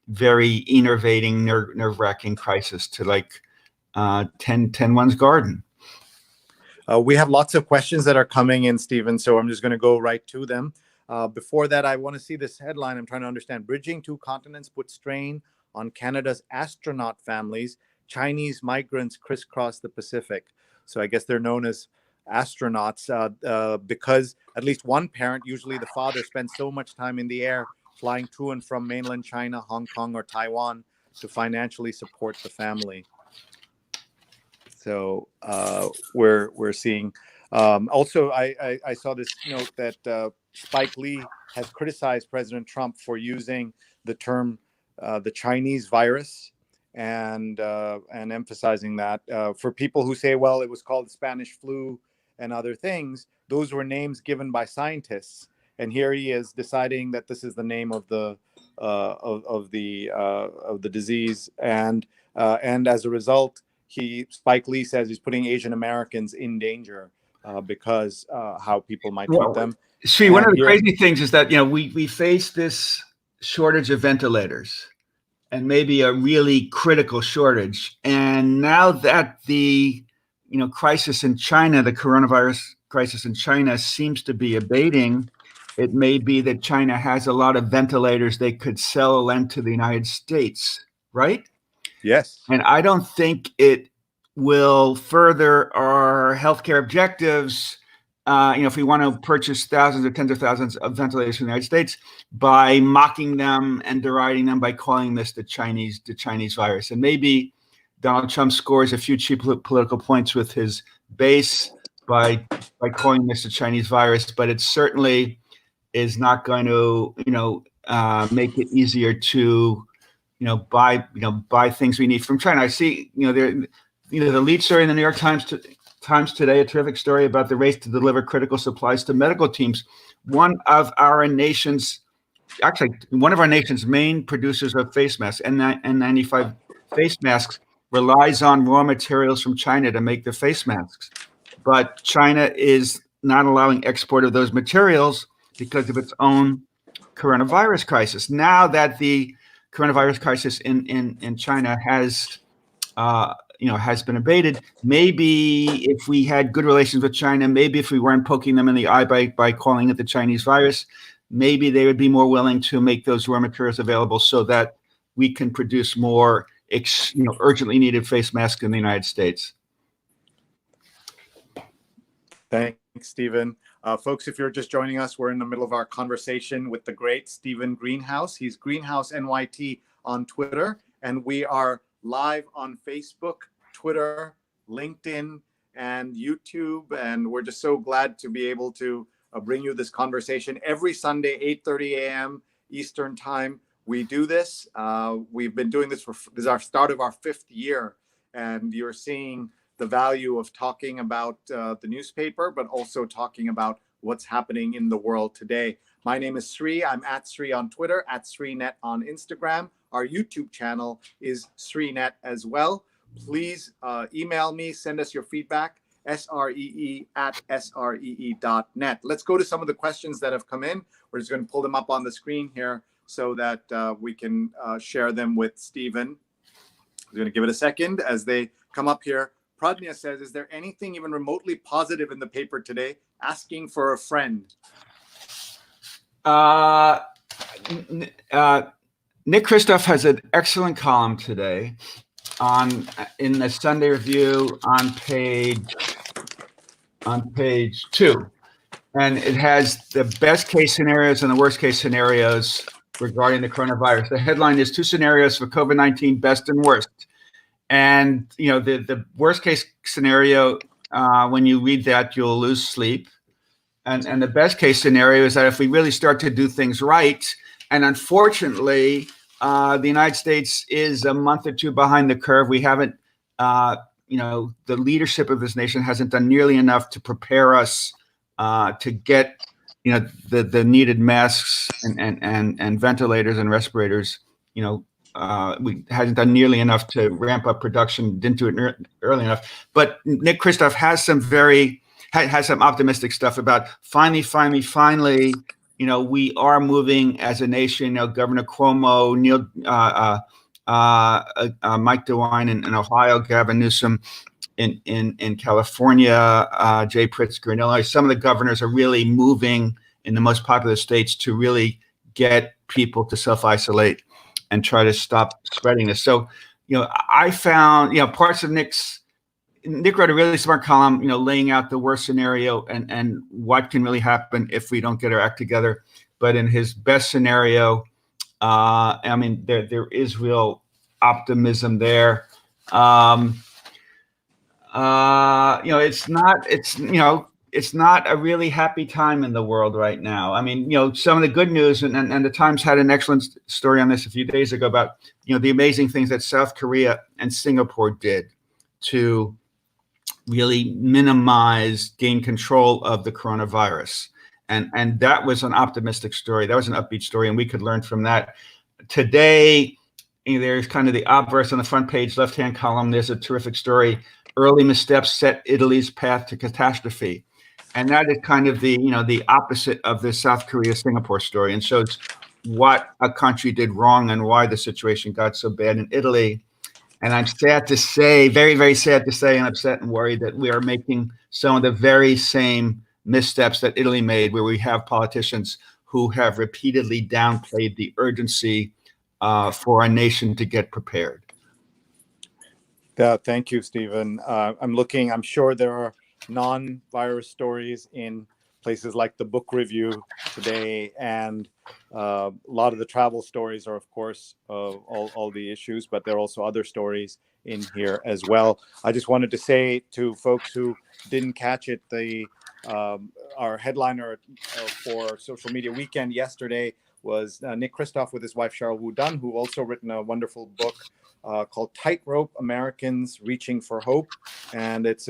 very enervating, nerve-wracking crisis to tend one's garden. We have lots of questions that are coming in, Stephen, so I'm just going to go right to them. Before that, I want to see this headline. I'm trying to understand. Bridging 2 continents puts strain on Canada's astronaut families. Chinese migrants crisscross the Pacific. So I guess they're known as astronauts because at least one parent, usually the father, spends so much time in the air flying to and from mainland China, Hong Kong, or Taiwan to financially support the family. So we're seeing. Also, I saw this note that Spike Lee has criticized President Trump for using the term the Chinese virus and emphasizing that for people who say, well, it was called the Spanish flu and other things, those were names given by scientists, and here he is deciding that this is the name of the disease, and as a result, Spike Lee says he's putting Asian Americans in danger because how people might treat them. See, one of the crazy things is that, we face this shortage of ventilators, and maybe a really critical shortage. And now that the, crisis in China, the coronavirus crisis in China seems to be abating, it may be that China has a lot of ventilators they could sell or lend to the United States, right? Yes. And I don't think it will further our healthcare objectives, if we want to purchase thousands or tens of thousands of ventilators from the United States, by mocking them and deriding them by calling this the Chinese virus. And maybe Donald Trump scores a few cheap political points with his base by calling this the Chinese virus, but it certainly is not going to, make it easier to, buy things we need from China. I see, the lead story in the New York Times today, a terrific story about the race to deliver critical supplies to medical teams. One of our nation's main producers of face masks, N95 face masks, relies on raw materials from China to make the face masks. But China is not allowing export of those materials because of its own coronavirus crisis. Now that the coronavirus crisis in China has been abated, maybe if we had good relations with China, maybe if we weren't poking them in the eye by calling it the Chinese virus, maybe they would be more willing to make those raw materials available so that we can produce more urgently needed face masks in the United States. Thanks, Stephen. Folks, if you're just joining us, we're in the middle of our conversation with the great Stephen Greenhouse. He's Greenhouse NYT on Twitter, and we are live on Facebook, Twitter, LinkedIn, and YouTube. And we're just so glad to be able to bring you this conversation every Sunday, 8:30 a.m. Eastern Time. We do this. We've been doing this this is our start of our 5th year, and you're seeing the value of talking about the newspaper, but also talking about what's happening in the world today. My name is Sri. I'm at Sri on Twitter, at SriNet on Instagram. Our YouTube channel is SriNet as well. Please email me, send us your feedback, sree@sree.net. Let's go to some of the questions that have come in. We're just going to pull them up on the screen here so that we can share them with Stephen. I'm going to give it a second as they come up here. Pradnya says, is there anything even remotely positive in the paper today? Asking for a friend. Nick Kristof has an excellent column today in the Sunday Review on page 2. And it has the best case scenarios and the worst case scenarios regarding the coronavirus. The headline is 2 scenarios for COVID-19, best and worst. And, the worst case scenario, when you read that, you'll lose sleep. And the best case scenario is that if we really start to do things right, and unfortunately, the United States is a month or 2 behind the curve. We haven't, the leadership of this nation hasn't done nearly enough to prepare us to get, the needed masks and ventilators and respirators, we hasn't done nearly enough to ramp up production, didn't do it early enough. But Nick Kristof has some optimistic stuff about finally, we are moving as a nation. Governor Cuomo, Mike DeWine in Ohio, Gavin Newsom in California, Jay Pritzker in Illinois. Some of the governors are really moving in the most populous states to really get people to self-isolate and try to stop spreading this. So, I found, parts of Nick wrote a really smart column, laying out the worst scenario and what can really happen if we don't get our act together. But in his best scenario, there is real optimism there. It's not a really happy time in the world right now. Some of the good news, and the Times had an excellent story on this a few days ago about, the amazing things that South Korea and Singapore did to really gain control of the coronavirus. And that was an optimistic story. That was an upbeat story, and we could learn from that. Today, there's kind of the obverse on the front page, left-hand column. There's a terrific story. Early missteps set Italy's path to catastrophe. And that is kind of the opposite of the South Korea-Singapore story, and shows what a country did wrong and why the situation got so bad in Italy. And I'm sad to say, very, very sad to say, and upset and worried that we are making some of the very same missteps that Italy made, where we have politicians who have repeatedly downplayed the urgency for our nation to get prepared. Thank you, Stephen. I'm sure there are non-virus stories in places like the book review today, and a lot of the travel stories are, of course, all the issues, but there are also other stories in here as well. I just wanted to say to folks who didn't catch it, our headliner for Social Media Weekend yesterday was Nick Kristof with his wife Cheryl Wu Dunn, who also written a wonderful book called Tightrope: Americans Reaching for Hope, and it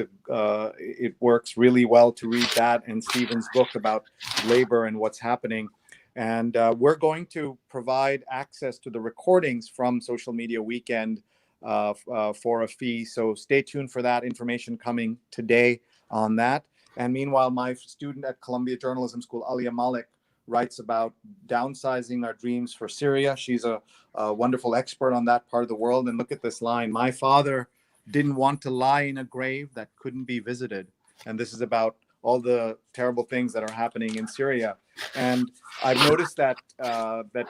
works really well to read that and Stephen's book about labor and what's happening. And we're going to provide access to the recordings from Social Media Weekend for a fee, so stay tuned for that information coming today on that. And meanwhile, my student at Columbia Journalism School, Alia Malik, writes about downsizing our dreams for Syria. She's a wonderful expert on that part of the world. And look at this line: "My father didn't want to lie in a grave that couldn't be visited." And this is about all the terrible things that are happening in Syria. And I've noticed that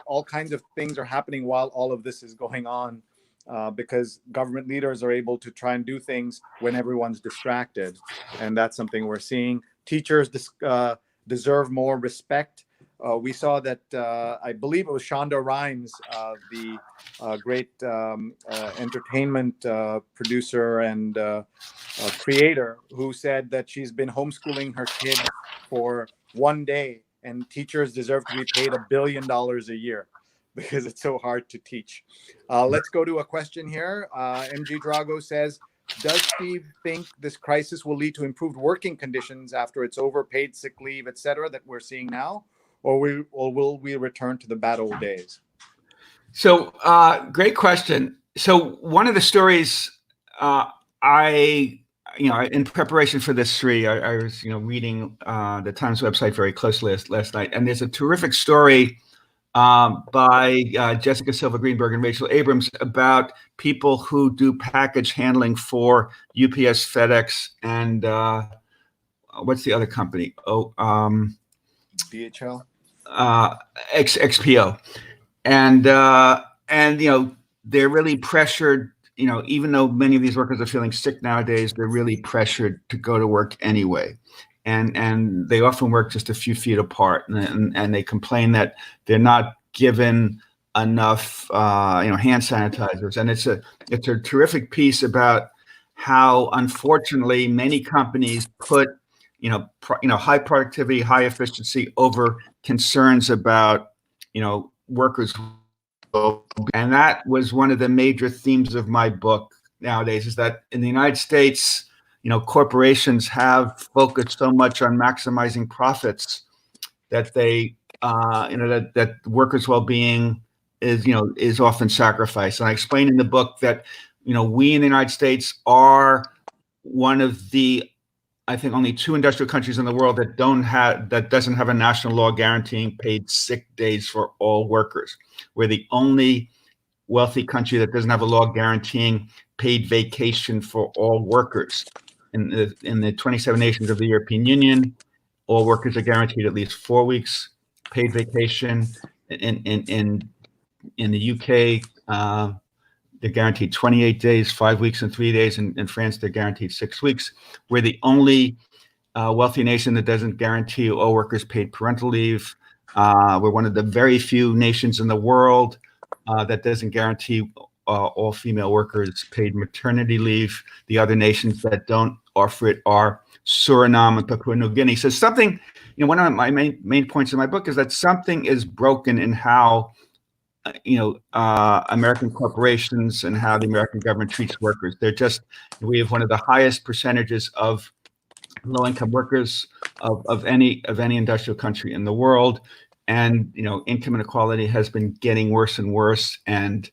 all kinds of things are happening while all of this is going on, because government leaders are able to try and do things when everyone's distracted. And that's something we're seeing. Teachers deserve more respect. We saw that, I believe it was Shonda Rhimes, the great entertainment producer and creator, who said that she's been homeschooling her kids for one day, and teachers deserve to be paid $1 billion a year because it's so hard to teach. Let's go to a question here. MG Drago says, does Steve think this crisis will lead to improved working conditions after it's over, paid sick leave, et cetera, that we're seeing now? Or will we return to the bad old days? So, great question. So, one of the stories in preparation for this I was, reading the Times website very closely last night, and there's a terrific story by Jessica Silva Greenberg and Rachel Abrams about people who do package handling for UPS, FedEx, and what's the other company? DHL. XPO, and they're really pressured. Even though many of these workers are feeling sick nowadays, they're really pressured to go to work anyway, and they often work just a few feet apart, and they complain that they're not given enough hand sanitizers. And it's a terrific piece about how, unfortunately, many companies put high productivity, high efficiency over concerns about, workers. And that was one of the major themes of my book nowadays, is that in the United States, corporations have focused so much on maximizing profits that they, that workers' well-being is often sacrificed. And I explain in the book that, we in the United States are one of the, I think, only 2 industrial countries in the world that doesn't have a national law guaranteeing paid sick days for all workers. We're the only wealthy country that doesn't have a law guaranteeing paid vacation for all workers. In the 27 nations of the European Union, all workers are guaranteed at least 4 weeks paid vacation. In the UK, they're guaranteed 28 days, 5 weeks and 3 days. In France, they're guaranteed 6 weeks. We're the only wealthy nation that doesn't guarantee all workers paid parental leave. We're one of the very few nations in the world that doesn't guarantee all female workers paid maternity leave. The other nations that don't offer it are Suriname and Papua New Guinea. So something, one of my main points in my book is that something is broken in how American corporations and how the American government treats workers. We have one of the highest percentages of low-income workers of any industrial country in the world, and income inequality has been getting worse and worse, and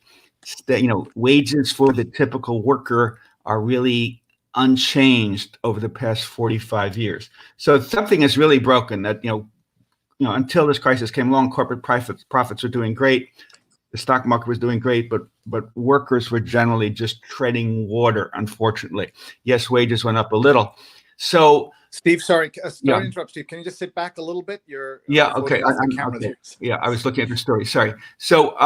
wages for the typical worker are really unchanged over the past 45 years. So something is really broken. That until this crisis came along, corporate profits were doing great, the stock market was doing great, but workers were generally just treading water, unfortunately. Yes, wages went up a little. So, Steve, sorry to interrupt, Steve. Can you just sit back a little bit? Okay. Okay. Yeah, I was looking at the story. Sorry. So,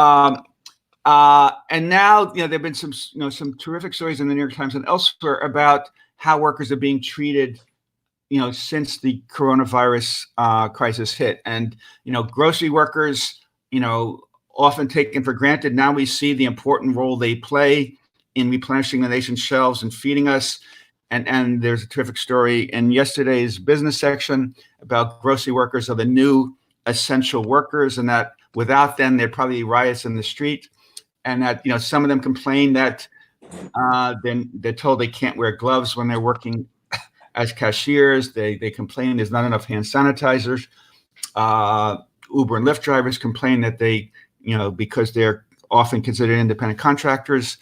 and now there've been some terrific stories in the New York Times and elsewhere about how workers are being treated, since the coronavirus crisis hit, and grocery workers, often taken for granted. Now we see the important role they play in replenishing the nation's shelves and feeding us. And there's a terrific story in yesterday's business section about grocery workers are the new essential workers, and that without them, there'd probably be riots in the street. And that, some of them complain that then they're told they can't wear gloves when they're working as cashiers. They complain there's not enough hand sanitizers. Uber and Lyft drivers complain that they, because they're often considered independent contractors,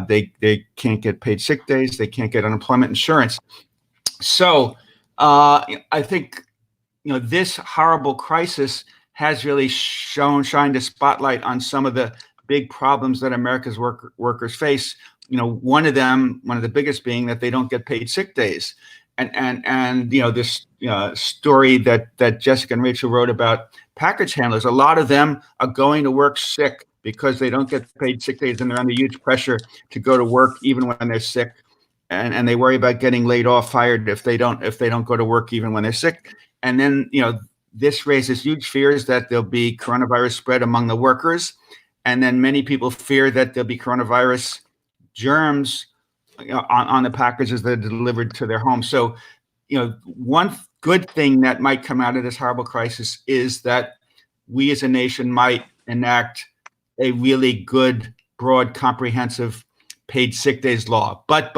they can't get paid sick days. They can't get unemployment insurance. So I think, this horrible crisis has really shined a spotlight on some of the big problems that America's workers face. One of the biggest being that they don't get paid sick days. And this story that Jessica and Rachel wrote about package handlers, a lot of them are going to work sick because they don't get paid sick days, and they're under huge pressure to go to work even when they're sick, and they worry about getting laid off, fired if they don't go to work even when they're sick. And then this raises huge fears that there'll be coronavirus spread among the workers, and then many people fear that there'll be coronavirus germs on the packages that are delivered to their home. So, one good thing that might come out of this horrible crisis is that we as a nation might enact a really good, broad, comprehensive paid sick days law. But.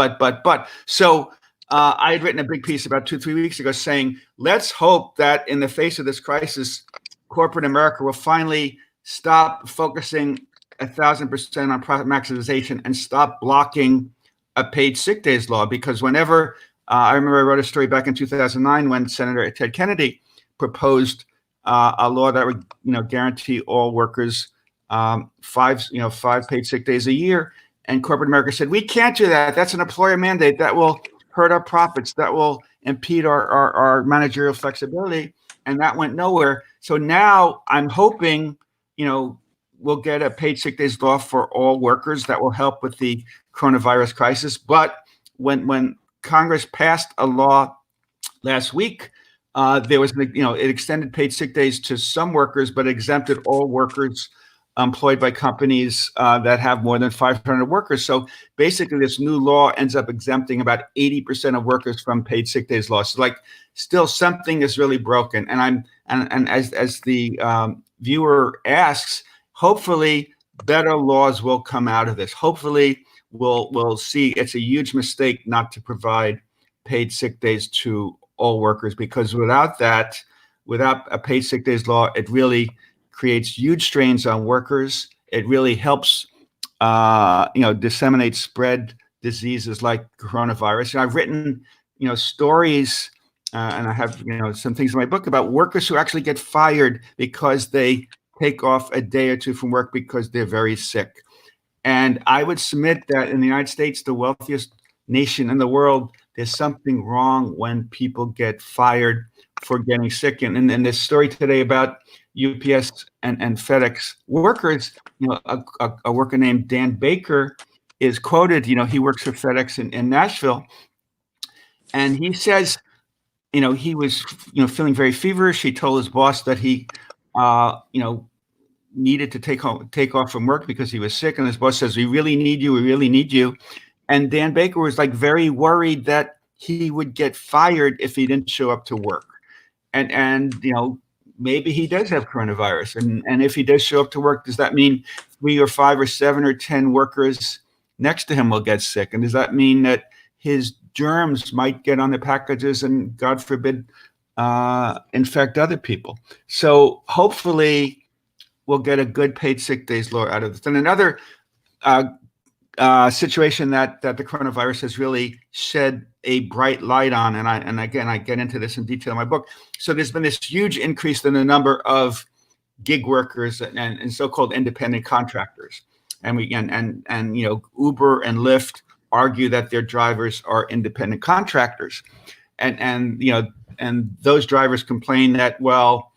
So I had written a big piece about 2-3 weeks ago saying, let's hope that in the face of this crisis, corporate America will finally stop focusing 1,000% on profit maximization and stop blocking a paid sick days law. Because whenever I remember I wrote a story back in 2009 when Senator Ted Kennedy proposed a law that would guarantee all workers 5 paid sick days a year, and corporate America said, we can't do that. That's an employer mandate. That will hurt our profits. That will impede our managerial flexibility, and that went nowhere. So now I'm hoping we'll get a paid sick days law for all workers that will help with the coronavirus crisis. But when Congress passed a law last week, there was it extended paid sick days to some workers, but exempted all workers employed by companies that have more than 500 workers. So basically, this new law ends up exempting about 80% of workers from paid sick days law. So still something is really broken. And as the viewer asks, hopefully better laws will come out of this. Hopefully we'll see it's a huge mistake not to provide paid sick days to all workers, because without a paid sick days law, it really creates huge strains on workers. It really helps, disseminate, spread diseases like coronavirus. And I've written, stories, and I have, some things in my book about workers who actually get fired because they take off a day or two from work because they're very sick. And I would submit that in the United States, the wealthiest nation in the world, there's something wrong when people get fired for getting sick. And this story today about UPS and FedEx workers, a worker named Dan Baker is quoted, he works for FedEx in Nashville. And he says, he was, feeling very feverish. He told his boss that he, needed to take off from work because he was sick. And his boss says, we really need you. We really need you. And Dan Baker was very worried that he would get fired if he didn't show up to work. And maybe he does have coronavirus. And if he does show up to work, does that mean 3 or 5 or 7 or 10 workers next to him will get sick? And does that mean that his germs might get on the packages and, God forbid, infect other people? So hopefully we'll get a good paid sick days law out of this. And another situation that the coronavirus has really shed a bright light on, and again, I get into this in detail in my book. So there's been this huge increase in the number of gig workers and so-called independent contractors. And Uber and Lyft argue that their drivers are independent contractors. And those drivers complain that, well,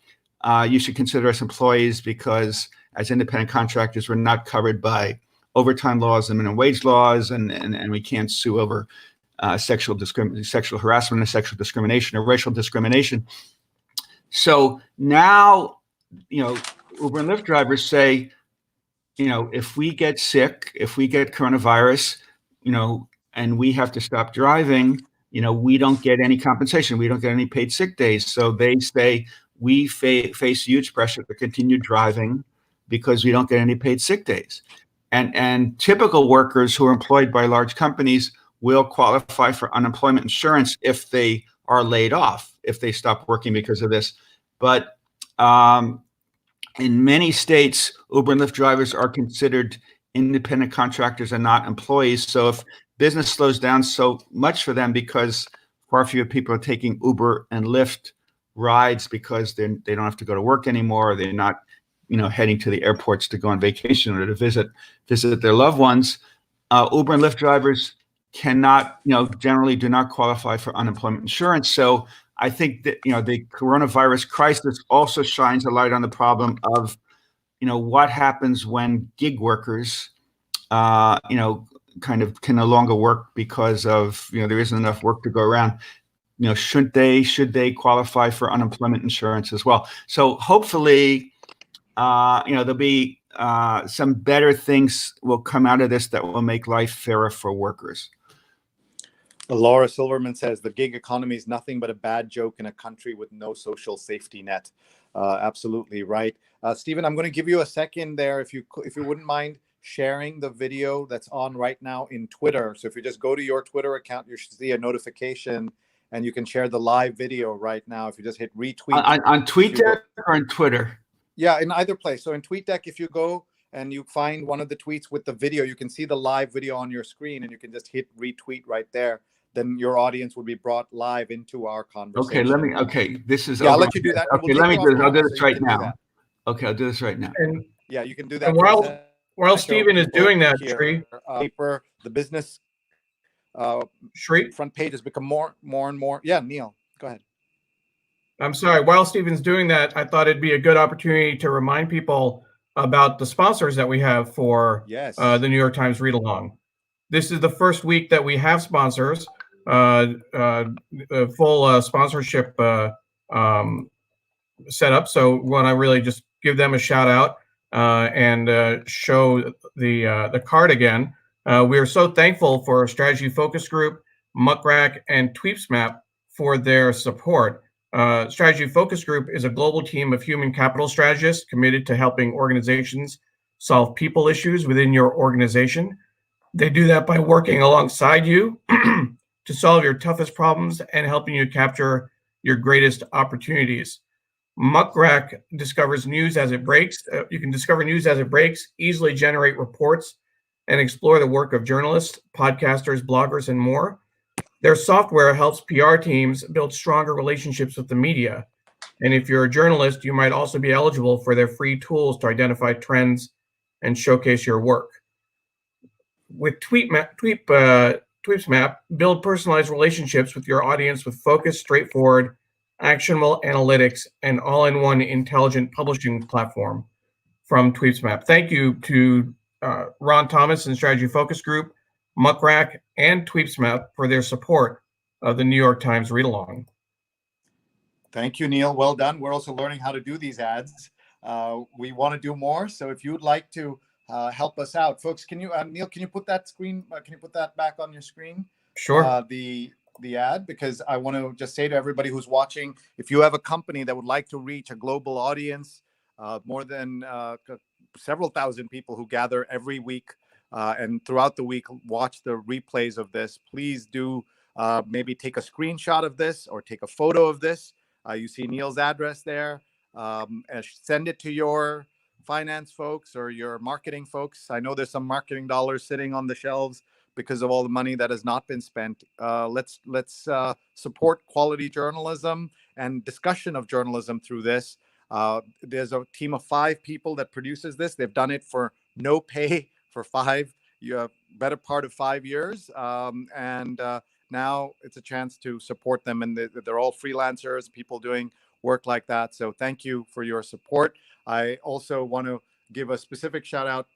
you should consider us employees because as independent contractors, we're not covered by overtime laws and minimum wage laws, and we can't sue over sexual harassment or sexual discrimination or racial discrimination. So now, Uber and Lyft drivers say, if we get sick, if we get coronavirus, and we have to stop driving, we don't get any compensation. We don't get any paid sick days. So they say we face huge pressure to continue driving because we don't get any paid sick days. And typical workers who are employed by large companies will qualify for unemployment insurance if they are laid off, if they stop working because of this. But in many states, Uber and Lyft drivers are considered independent contractors and not employees. So if business slows down so much for them because far fewer people are taking Uber and Lyft rides because they don't have to go to work anymore, they're not heading to the airports to go on vacation or to visit their loved ones, Uber and Lyft drivers cannot, generally do not qualify for unemployment insurance. So I think that, the coronavirus crisis also shines a light on the problem of, what happens when gig workers, kind of can no longer work because of, there isn't enough work to go around. Should they qualify for unemployment insurance as well? So hopefully, there'll be some better things will come out of this that will make life fairer for workers. Laura Silverman says the gig economy is nothing but a bad joke in a country with no social safety net. Absolutely right. Stephen, I'm going to give you a second there if you wouldn't mind sharing the video that's on right now in Twitter. So if you just go to your Twitter account, you should see a notification and you can share the live video right now. If you just hit retweet. On TweetDeck or on Twitter? Yeah, in either place. So in TweetDeck, if you go and you find one of the tweets with the video, you can see the live video on your screen and you can just hit retweet right there. Then your audience will be brought live into our conversation. This is. Yeah, I'll let you do that. Okay, let me do this. I'll do this right now. Okay, I'll do this right now. And yeah, you can do that. And while Stephen is doing that, Sri, paper, the business Sri, front page has become more and more. Yeah, Neil, go ahead. I'm sorry. While Stephen's doing that, I thought it'd be a good opportunity to remind people about the sponsors that we have for the New York Times Read Along. This is the first week that we have sponsors, full sponsorship set up. So we want to really just give them a shout out and show the card again. We are so thankful for Strategy Focus Group, Muck Rack, and Tweepsmap for their support. Strategy Focus Group is a global team of human capital strategists committed to helping organizations solve people issues within your organization. They do that by working alongside you to solve your toughest problems and helping you capture your greatest opportunities. Muck Rack discovers news as it breaks. You can discover news as it breaks, easily generate reports, and explore the work of journalists, podcasters, bloggers, and more. Their software helps PR teams build stronger relationships with the media. And if you're a journalist, you might also be eligible for their free tools to identify trends and showcase your work. With Tweepsmap, build personalized relationships with your audience with focused, straightforward, actionable analytics, and all-in-one intelligent publishing platform from Tweepsmap. Thank you to Ron Thomas and Strategy Focus Group, Muck Rack, and Tweepsmap for their support of the New York Times Read Along. Thank you, Neil. Well done. We're also learning how to do these ads. We want to do more. So if you'd like to help us out, folks, can you, Neil, can you put that screen, can you put that back on your screen? Sure. The the ad because I want to just say to everybody who's watching, if you have a company that would like to reach a global audience, more than several thousand people who gather every week and throughout the week watch the replays of this, please do maybe take a screenshot of this or take a photo of this. You see Neil's address there. And send it to your finance folks or your marketing folks. I know there's some marketing dollars sitting on the shelves because of all the money that has not been spent. Let's support quality journalism and discussion of journalism through this. There's a team of 5 people that produces this. They've done it for no pay for better part of 5 years. Now it's a chance to support them. And they're all freelancers, people doing work like that. So thank you for your support. I also want to give a specific shout out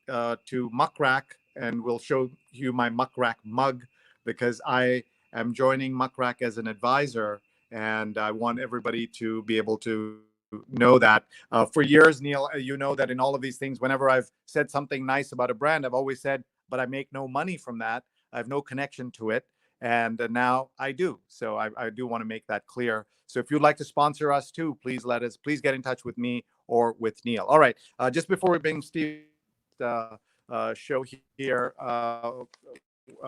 to Muckrack, and we'll show you my Muckrack mug because I am joining Muckrack as an advisor, and I want everybody to be able to know that. For years, Neil, you know that in all of these things, whenever I've said something nice about a brand, I've always said, but I make no money from that. I have no connection to it. And now I do. So I do want to make that clear. So if you'd like to sponsor us too, please get in touch with me or with Neil. All right. Just before we bring Steve show here,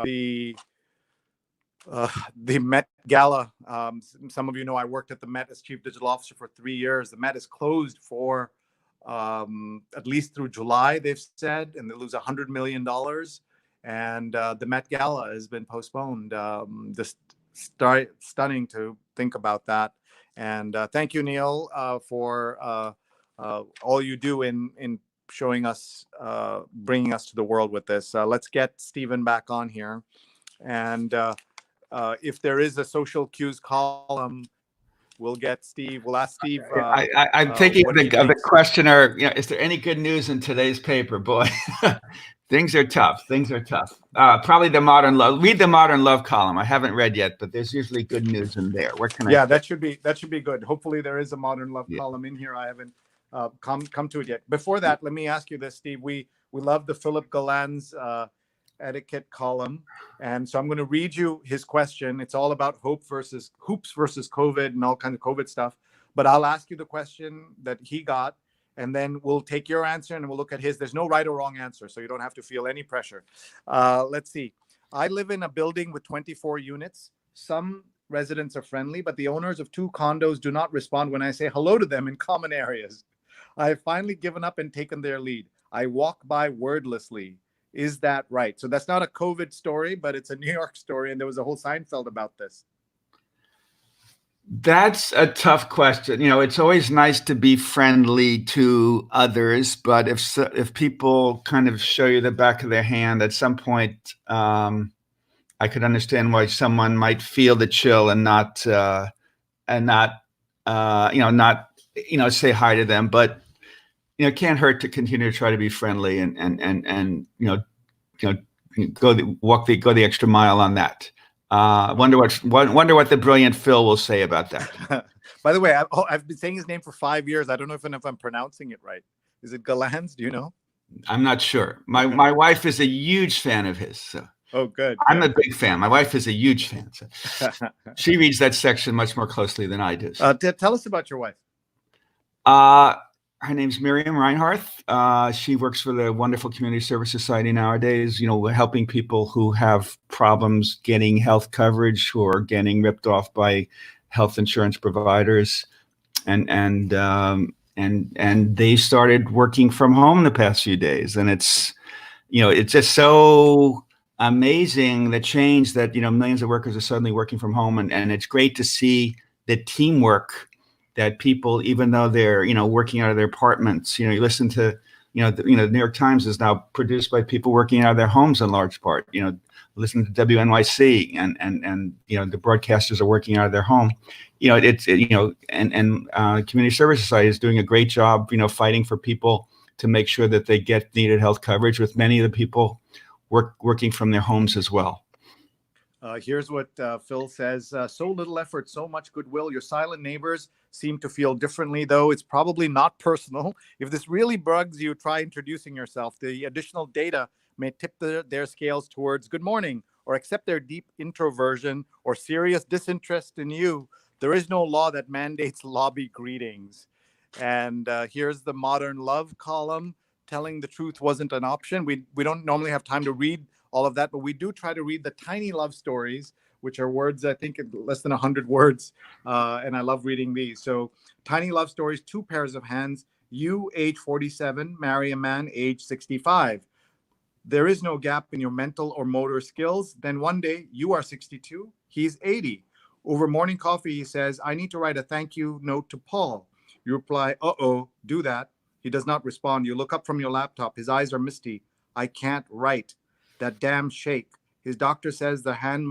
the Met Gala. Some of you know I worked at the Met as Chief Digital Officer for 3 years. The Met is closed for at least through July, they've said, and they lose $100 million. And the Met Gala has been postponed. Just stunning to think about that. And thank you, Neil, for all you do in showing us, bringing us to the world with this. Let's get Stephen back on here. And if there is a social cues column, we'll get Steve. We'll ask Steve. I'm thinking of the questioner. Is there any good news in today's paper? Boy, things are tough. Probably the Modern Love. Read the Modern Love column. I haven't read yet, but there's usually good news in there. What can I? Yeah, that should be good. Hopefully, there is a Modern Love column in here. I haven't come to it yet. Before that, let me ask you this, Steve. We love the Philip Galland's etiquette column, and so I'm going to read you his question. It's all about hoops versus COVID and all kinds of COVID stuff, but I'll ask you the question that he got, and then we'll take your answer and we'll look at his. There's no right or wrong answer, so you don't have to feel any pressure. Let's see. I live in a building with 24 units. Some residents are friendly, but the owners of 2 condos do not respond when I say hello to them in common areas. I have finally given up and taken their lead. I walk by wordlessly. Is that right? So that's not a COVID story, but it's a New York story. And there was a whole Seinfeld about this. That's a tough question. It's always nice to be friendly to others, but if people kind of show you the back of their hand at some point, I could understand why someone might feel the chill and not say hi to them. But it can't hurt to continue to try to be friendly and go the extra mile on that. Wonder what the brilliant Phil will say about that. By the way, I've been saying his name for 5 years. I don't know if I'm pronouncing it right. Is it Galland's? Do you know? I'm not sure. My wife is a huge fan of his. So. Oh, good. I'm a big fan. My wife is a huge fan. So she reads that section much more closely than I do. So. Tell us about your wife. Her name's Miriam Reinhardt. She works for the Wonderful Community Service Society nowadays, helping people who have problems getting health coverage, who are getting ripped off by health insurance providers. And they started working from home the past few days. And it's just so amazing, the change that, millions of workers are suddenly working from home. And it's great to see the teamwork that people, even though they're, working out of their apartments, you listen to, the New York Times is now produced by people working out of their homes in large part, listen to WNYC and the broadcasters are working out of their home. Community Service Society is doing a great job, fighting for people to make sure that they get needed health coverage, with many of the people working from their homes as well. Here's what Phil says. So little effort, so much goodwill. Your silent neighbors seem to feel differently, though. It's probably not personal. If this really bugs you, try introducing yourself. The additional data may tip their scales towards good morning or accept their deep introversion or serious disinterest in you, there is no law that mandates lobby greetings. And here's the modern love column. Telling the truth wasn't an option. We don't normally have time to read all of that, but we do try to read the tiny love stories, which are words, I think, less than 100 words. And I love reading these. So tiny love stories, 2 pairs of hands. You, age 47, marry a man, age 65. There is no gap in your mental or motor skills. Then one day you are 62, he's 80. Over morning coffee, he says, I need to write a thank you note to Paul. You reply, uh-oh, do that. He does not respond. You look up from your laptop. His eyes are misty. I can't write. That damn shake. His doctor says the hand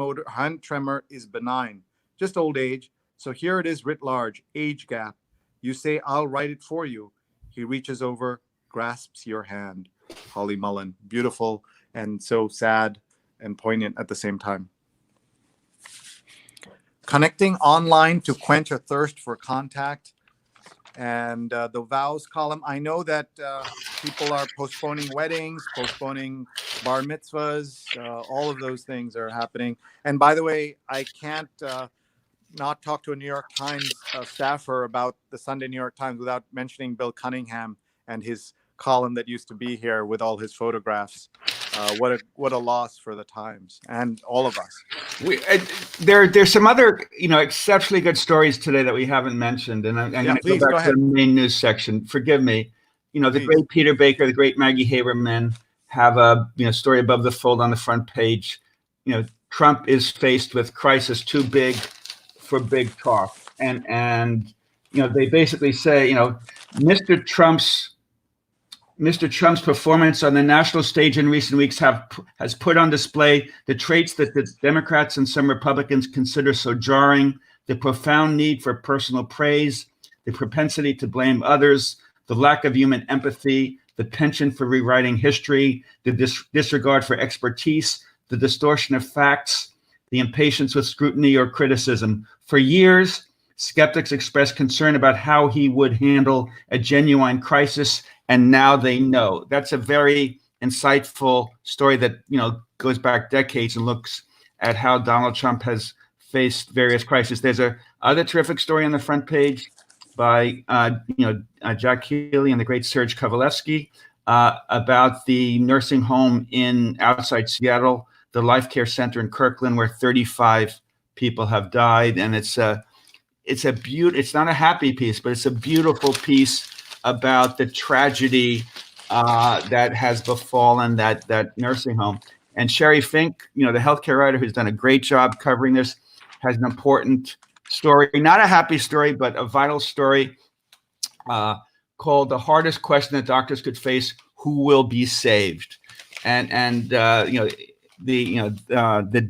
tremor is benign, just old age. So here it is writ large, age gap. You say, I'll write it for you. He reaches over, grasps your hand. Holly Mullen. Beautiful and so sad and poignant at the same time. Connecting online to quench a thirst for contact. And the vows column, I know that people are postponing weddings, postponing bar mitzvahs, all of those things are happening. And by the way, I can't not talk to a New York Times staffer about the Sunday New York Times without mentioning Bill Cunningham and his column that used to be here with all his photographs. What a loss for the Times and all of us. There's some other exceptionally good stories today that we haven't mentioned, and I'm going to go back to the main news section. Forgive me. The great Peter Baker, the great Maggie Haberman have a story above the fold on the front page. Trump is faced with crisis too big for big talk, and they basically say Mr. Trump's performance on the national stage in recent weeks has put on display the traits that the Democrats and some Republicans consider so jarring: the profound need for personal praise, the propensity to blame others, the lack of human empathy, the penchant for rewriting history, the disregard for expertise, the distortion of facts, the impatience with scrutiny or criticism. For years, skeptics expressed concern about how he would handle a genuine crisis, and now they know. That's a very insightful story that goes back decades and looks at how Donald Trump has faced various crises. There's a other terrific story on the front page by Jack Healy and the great Serge Kovaleski about the nursing home outside Seattle, the Life Care Center in Kirkland, where 35 people have died, and it's not a happy piece, but it's a beautiful piece about the tragedy that has befallen that nursing home. And Sherry Fink, the healthcare writer who's done a great job covering this, has an important story, not a happy story, but a vital story called "The Hardest Question That Doctors Could Face: Who Will Be Saved?" And the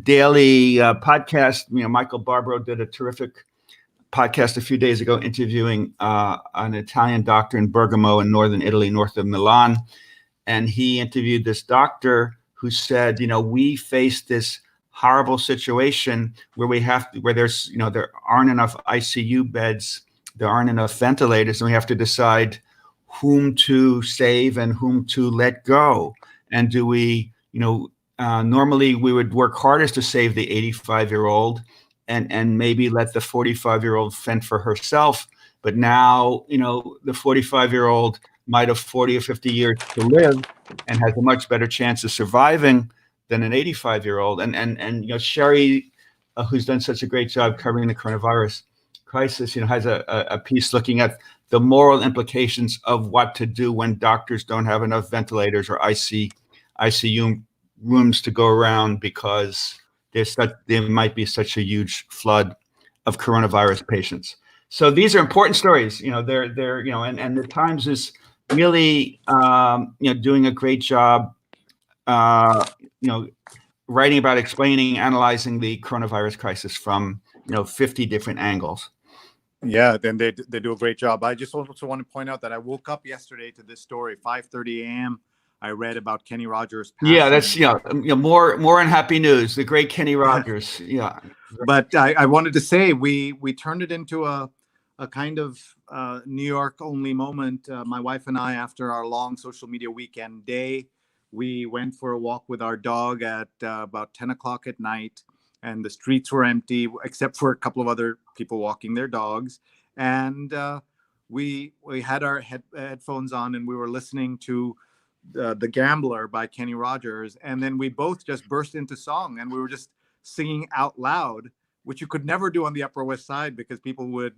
daily podcast. Michael Barbaro did a terrific podcast a few days ago interviewing an Italian doctor in Bergamo in northern Italy, north of Milan. And he interviewed this doctor who said, we face this horrible situation where there aren't enough ICU beds, there aren't enough ventilators, and we have to decide whom to save and whom to let go. And do we, normally we would work hardest to save the 85-year-old and maybe let the 45-year-old fend for herself. But now, the 45-year-old might have 40 or 50 years to live and has a much better chance of surviving than an 85-year-old. And Sherry, who's done such a great job covering the coronavirus crisis, has a piece looking at the moral implications of what to do when doctors don't have enough ventilators or ICU rooms to go around because there might be such a huge flood of coronavirus patients. So these are important stories. And the Times is really doing a great job writing about, explaining, analyzing the coronavirus crisis from 50 different angles. Yeah, then they do a great job. I just also want to point out that I woke up yesterday to this story, 5:30 a.m. I read about Kenny Rogers passing. Yeah, that's more unhappy news. The great Kenny Rogers. Yeah, but I wanted to say we turned it into a kind of New York only moment. My wife and I, after our long social media weekend day, We went for a walk with our dog at about 10 o'clock at night, and the streets were empty except for a couple of other people walking their dogs. And we had our headphones on, and we were listening to The Gambler by Kenny Rogers. And then we both just burst into song, and we were just singing out loud, which you could never do on the Upper West Side because people would,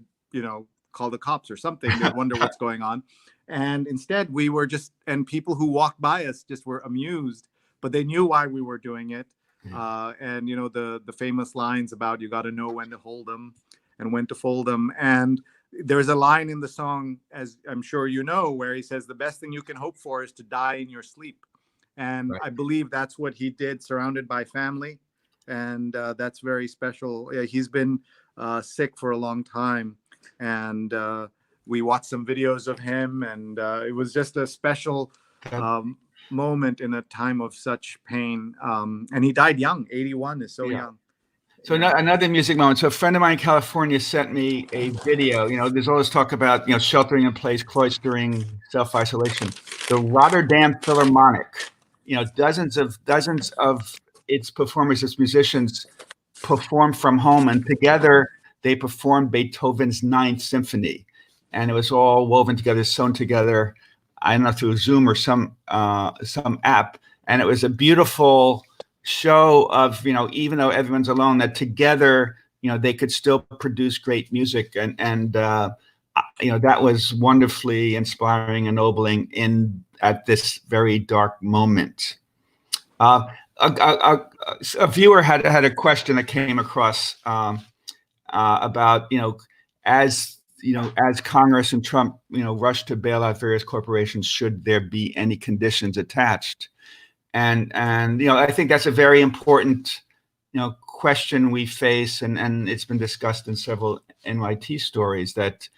call the cops or something. They'd wonder what's going on. And instead we were just, and people who walked by us just were amused, but they knew why we were doing it. And the famous lines about, you got to know when to hold them and when to fold them. And there's a line in the song, as I'm sure you know, where he says, the best thing you can hope for is to die in your sleep. And right. I believe that's what he did, surrounded by family. And that's very special. He's been sick for a long time. And we watched some videos of him, and it was just a special moment in a time of such pain. And he died young. 81 is so young. So another music moment. So a friend of mine in California sent me a video. There's all this talk about, sheltering in place, cloistering, self-isolation. The Rotterdam Philharmonic, dozens of its performers, its musicians performed from home, and together they performed Beethoven's Ninth Symphony. And it was all woven together, sewn together, I don't know, through Zoom or some app. And it was a beautiful show of, even though everyone's alone, that together, they could still produce great music. And that was wonderfully inspiring, ennobling at this very dark moment. A viewer had a question that came across about, as Congress and Trump, rush to bail out various corporations, should there be any conditions attached? And I think that's a very important, question we face, and it's been discussed in several NYT stories that,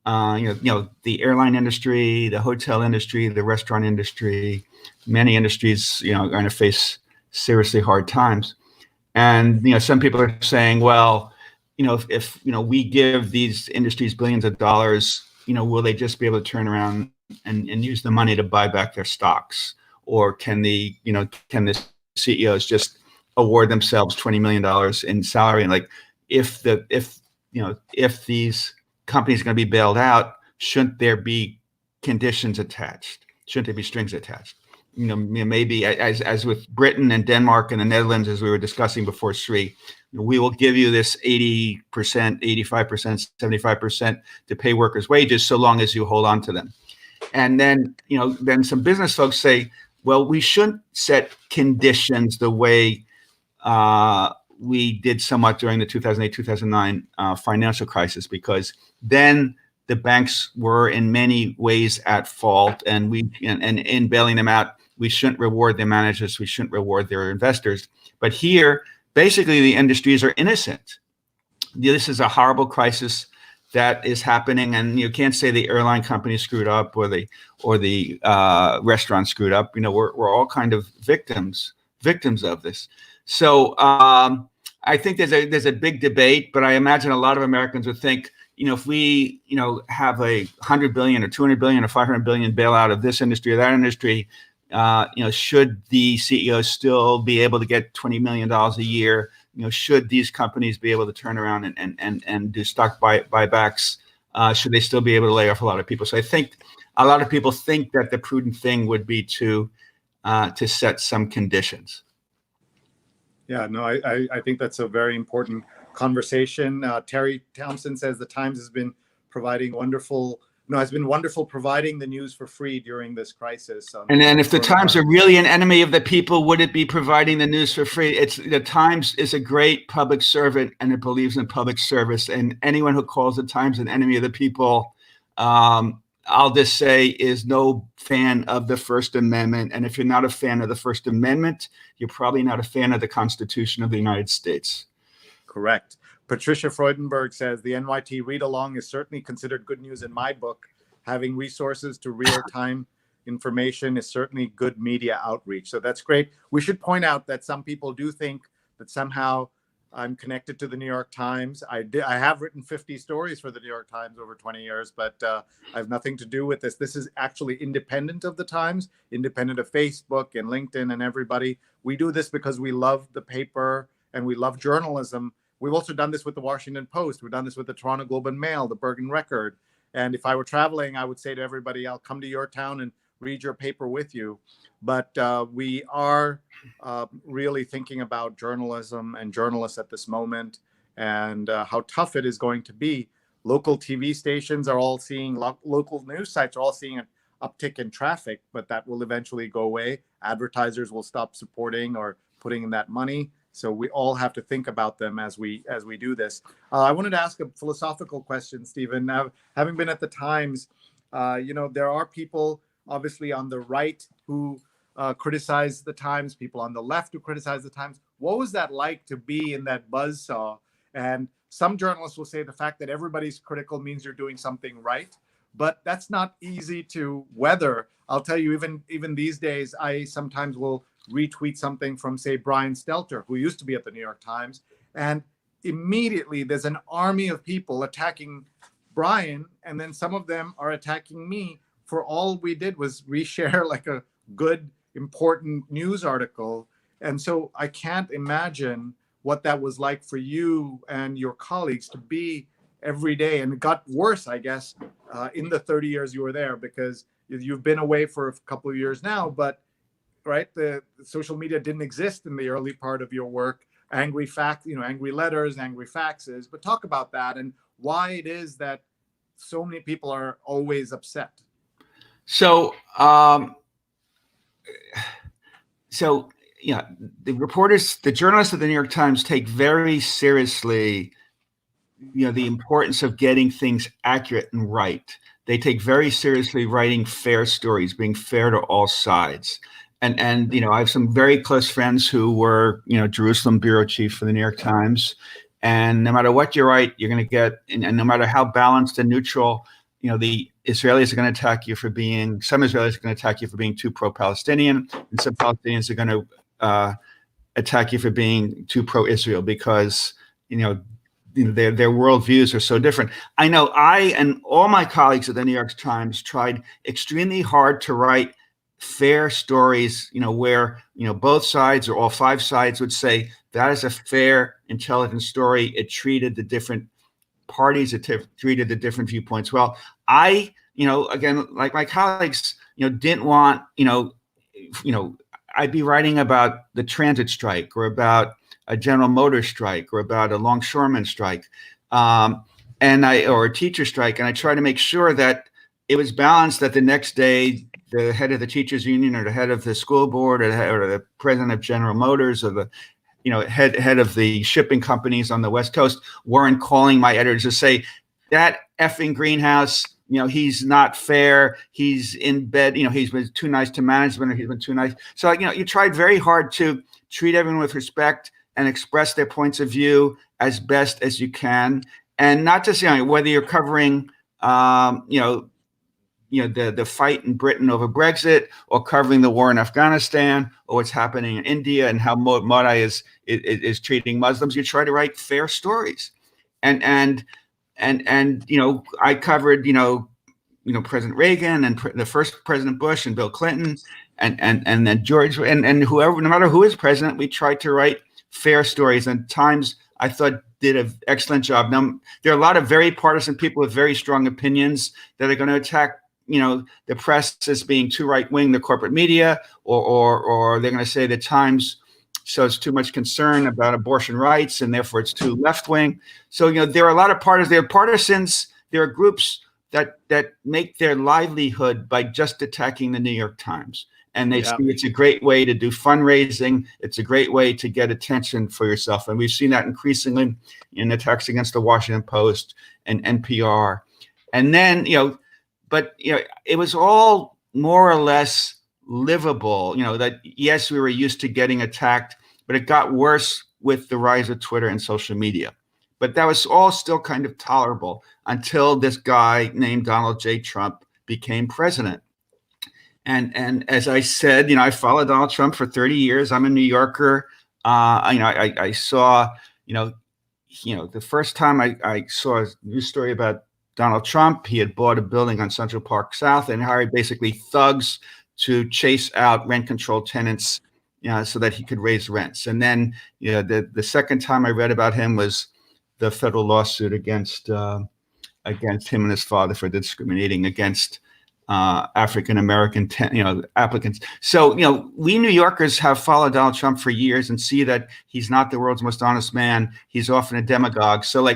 the airline industry, the hotel industry, the restaurant industry, many industries, are going to face seriously hard times. And, some people are saying, well, if we give these industries billions of dollars, will they just be able to turn around and use the money to buy back their stocks? Or can the CEOs just award themselves $20 million in salary? And if these companies are going to be bailed out, shouldn't there be conditions attached? Shouldn't there be strings attached? Maybe as with Britain and Denmark and the Netherlands, as we were discussing before, Sri, we will give you this 80%, 85%, 75% to pay workers' wages so long as you hold on to them. And then, then some business folks say, well, we shouldn't set conditions the way we did somewhat during the 2008-2009 financial crisis, because then the banks were in many ways at fault, and in bailing them out, we shouldn't reward their managers, we shouldn't reward their investors. But here, basically, the industries are innocent. This is a horrible crisis that is happening, and you can't say the airline company screwed up or the restaurant screwed up. We're all kind of victims of this. So I think there's a big debate, but I imagine a lot of Americans would think, if we have a 100 billion or 200 billion or 500 billion bailout of this industry or that industry, should the CEOs still be able to get $20 million a year? Should these companies be able to turn around and do stock buybacks? Should they still be able to lay off a lot of people? So I think a lot of people think that the prudent thing would be to set some conditions. Yeah, no, I think that's a very important conversation. Terry Thompson says the Times has been wonderful providing the news for free during this crisis. And then if the Times are really an enemy of the people, would it be providing the news for free? The Times is a great public servant, and it believes in public service. And anyone who calls the Times an enemy of the people, I'll just say, is no fan of the First Amendment. And if you're not a fan of the First Amendment, you're probably not a fan of the Constitution of the United States. Correct. Patricia Freudenberg says the NYT read-along is certainly considered good news in my book. Having resources to real-time information is certainly good media outreach. So that's great. We should point out that some people do think that somehow I'm connected to the New York Times. I have written 50 stories for the New York Times over 20 years, but I have nothing to do with this. This is actually independent of the Times, independent of Facebook and LinkedIn and everybody. We do this because we love the paper and we love journalism. We've also done this with the Washington Post. We've done this with the Toronto Globe and Mail, the Bergen Record. And if I were traveling, I would say to everybody, I'll come to your town and read your paper with you. But we are really thinking about journalism and journalists at this moment, and how tough it is going to be. Local TV stations are all seeing, local news sites are all seeing an uptick in traffic, but that will eventually go away. Advertisers will stop supporting or putting in that money. So we all have to think about them as we do this. I wanted to ask a philosophical question, Stephen. Now, having been at the Times, there are people obviously on the right who criticize the Times, people on the left who criticize the Times. What was that like to be in that buzzsaw? And some journalists will say the fact that everybody's critical means you're doing something right, but that's not easy to weather. I'll tell you, even these days, I sometimes will retweet something from, say, Brian Stelter, who used to be at the New York Times, and immediately there's an army of people attacking Brian, and then some of them are attacking me for all we did was reshare like a good, important news article. And so I can't imagine what that was like for you and your colleagues to be every day. And it got worse, I guess, in the 30 years you were there, because you've been away for a couple of years now, but right, the social media didn't exist in the early part of your work. Angry letters, angry faxes. But talk about that and why it is that so many people are always upset. So, the journalists of the New York Times take very seriously, the importance of getting things accurate and right. They take very seriously writing fair stories, being fair to all sides. And I have some very close friends who were, Jerusalem bureau chief for the New York Times. And no matter what you write, you're going to get, and no matter how balanced and neutral, the Israelis are going to attack you for being, some Israelis are going to attack you for being too pro-Palestinian, and some Palestinians are going to attack you for being too pro-Israel because, their worldviews are so different. I know I and all my colleagues at the New York Times tried extremely hard to write fair stories, where, both sides or all five sides would say that is a fair, intelligent story. It treated the different parties, it treated the different viewpoints well. I, again, like my colleagues, didn't want, I'd be writing about the transit strike or about a General Motors strike or about a longshoreman strike, or a teacher strike. And I try to make sure that it was balanced, that the next day, the head of the teachers union or the head of the school board or the president of General Motors or the head of the shipping companies on the West Coast weren't calling my editors to say that effing Greenhouse, he's not fair. He's in bed. He's been too nice to management, or he's been too nice. So, you tried very hard to treat everyone with respect and express their points of view as best as you can. And not just, whether you're covering, the fight in Britain over Brexit, or covering the war in Afghanistan, or what's happening in India and how Modi is treating Muslims. You try to write fair stories, and I covered President Reagan and the first President Bush and Bill Clinton and then George and whoever, no matter who is president, we tried to write fair stories. And Times, I thought, did an excellent job. Now, there are a lot of very partisan people with very strong opinions that are going to attack the press as being too right-wing, the corporate media, or they're going to say the Times shows too much concern about abortion rights and therefore it's too left-wing. So, there are a lot of partisans. There are groups that make their livelihood by just attacking the New York Times. And they see it's a great way to do fundraising. It's a great way to get attention for yourself. And we've seen that increasingly in attacks against the Washington Post and NPR. And then, but it was all more or less livable, that yes, we were used to getting attacked, but it got worse with the rise of Twitter and social media. But that was all still kind of tolerable until this guy named Donald J. Trump became president. And as I said, I followed Donald Trump for 30 years. I'm a New Yorker. I saw, The first time I saw a news story about Donald Trump, he had bought a building on Central Park South and hired basically thugs to chase out rent control tenants, so that he could raise rents. And then, the second time I read about him was the federal lawsuit against him and his father for discriminating against African American applicants. So we New Yorkers have followed Donald Trump for years and see that he's not the world's most honest man. He's often a demagogue. So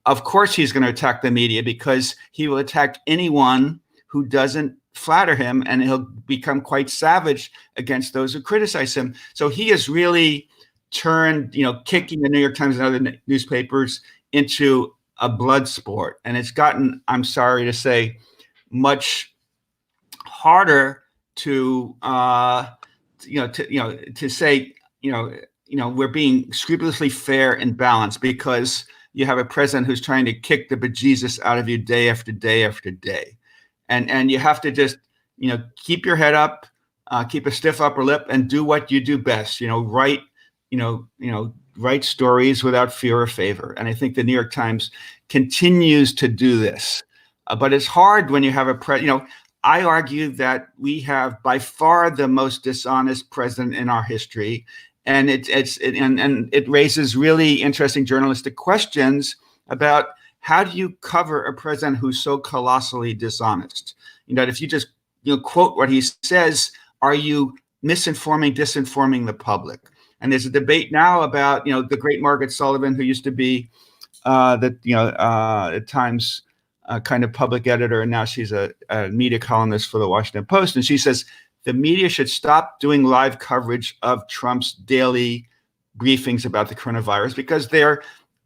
of course he's going to attack the media, because he will attack anyone who doesn't flatter him, and he'll become quite savage against those who criticize him. So he has really turned, kicking the New York Times and other newspapers into a blood sport. And it's gotten, I'm sorry to say, much harder to say, we're being scrupulously fair and balanced, because you have a president who's trying to kick the bejesus out of you day after day after day. And you have to just, keep your head up, keep a stiff upper lip, and do what you do best. Write stories without fear or favor. And I think the New York Times continues to do this. But it's hard when you have I argue that we have by far the most dishonest president in our history, and it raises really interesting journalistic questions about how do you cover a president who's so colossally dishonest? If you just quote what he says, are you disinforming the public? And there's a debate now about the great Margaret Sullivan, who used to be at Times kind of public editor, and now she's a media columnist for the Washington Post. And she says the media should stop doing live coverage of Trump's daily briefings about the coronavirus, because they're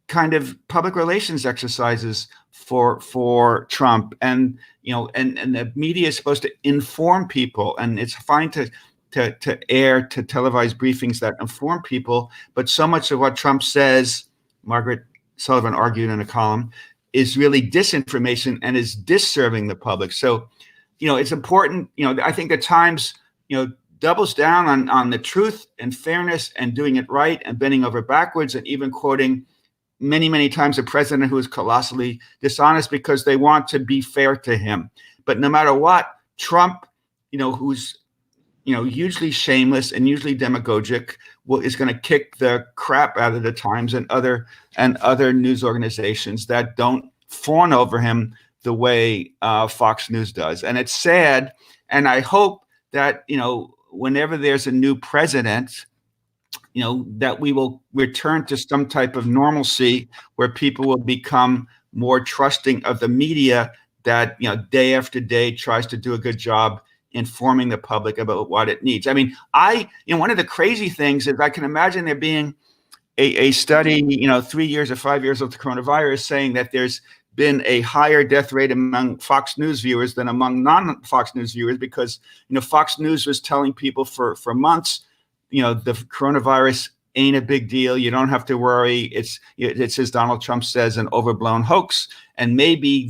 kind of public relations exercises for Trump. And the media is supposed to inform people, and it's fine to televise briefings that inform people. But so much of what Trump says, Margaret Sullivan argued in a column, is really disinformation and is disserving the public. So, it's important. I think the Times, doubles down on the truth and fairness and doing it right and bending over backwards, and even quoting many, many times a president who is colossally dishonest, because they want to be fair to him. But no matter what, Trump, who's usually shameless and usually demagogic, is going to kick the crap out of the Times and other news organizations that don't fawn over him the way Fox News does. And it's sad. And I hope that whenever there's a new president, that we will return to some type of normalcy where people will become more trusting of the media that day after day tries to do a good job informing the public about what it needs. I mean, one of the crazy things is I can imagine there being a study, 3 years or 5 years of the coronavirus, saying that there's been a higher death rate among Fox News viewers than among non-Fox News viewers, because Fox News was telling people for months, the coronavirus ain't a big deal. You don't have to worry. It's as Donald Trump says, an overblown hoax. And maybe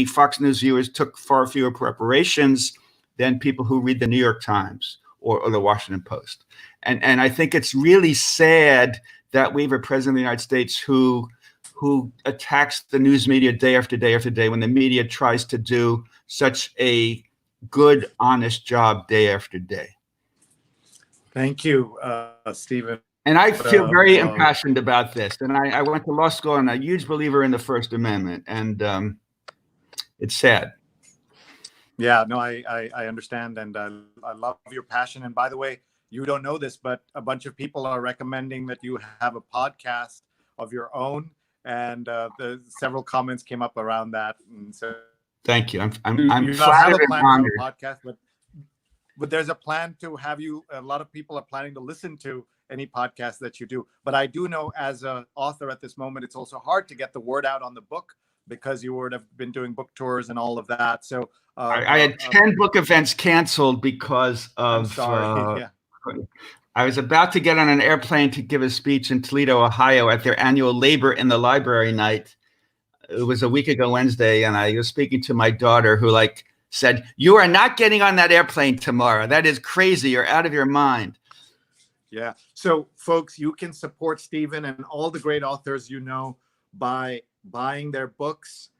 Fox News viewers took far fewer preparations than people who read the New York Times or the Washington Post. And I think it's really sad that we have a president of the United States who attacks the news media day after day after day, when the media tries to do such a good, honest job day after day. Thank you, Stephen. And I feel very impassioned about this. And I went to law school, and I'm a huge believer in the First Amendment. And it's sad. Yeah, no, I understand. And I love your passion. And by the way, you don't know this, but a bunch of people are recommending that you have a podcast of your own. And several comments came up around that. And so thank you. I'm you flattered have a and plan honored. for a podcast, but there's a plan to have you. A lot of people are planning to listen to any podcast that you do. But I do know, as an author at this moment, it's also hard to get the word out on the book, because you would have been doing book tours and all of that. So I had 10 book events canceled because of. I'm sorry. I was about to get on an airplane to give a speech in Toledo, Ohio, at their annual Labor in the Library night. It was a week ago Wednesday, and I was speaking to my daughter, who said, "You are not getting on that airplane tomorrow. That is crazy. You're out of your mind." Yeah. So, folks, you can support Stephen and all the great authors you know by buying their books,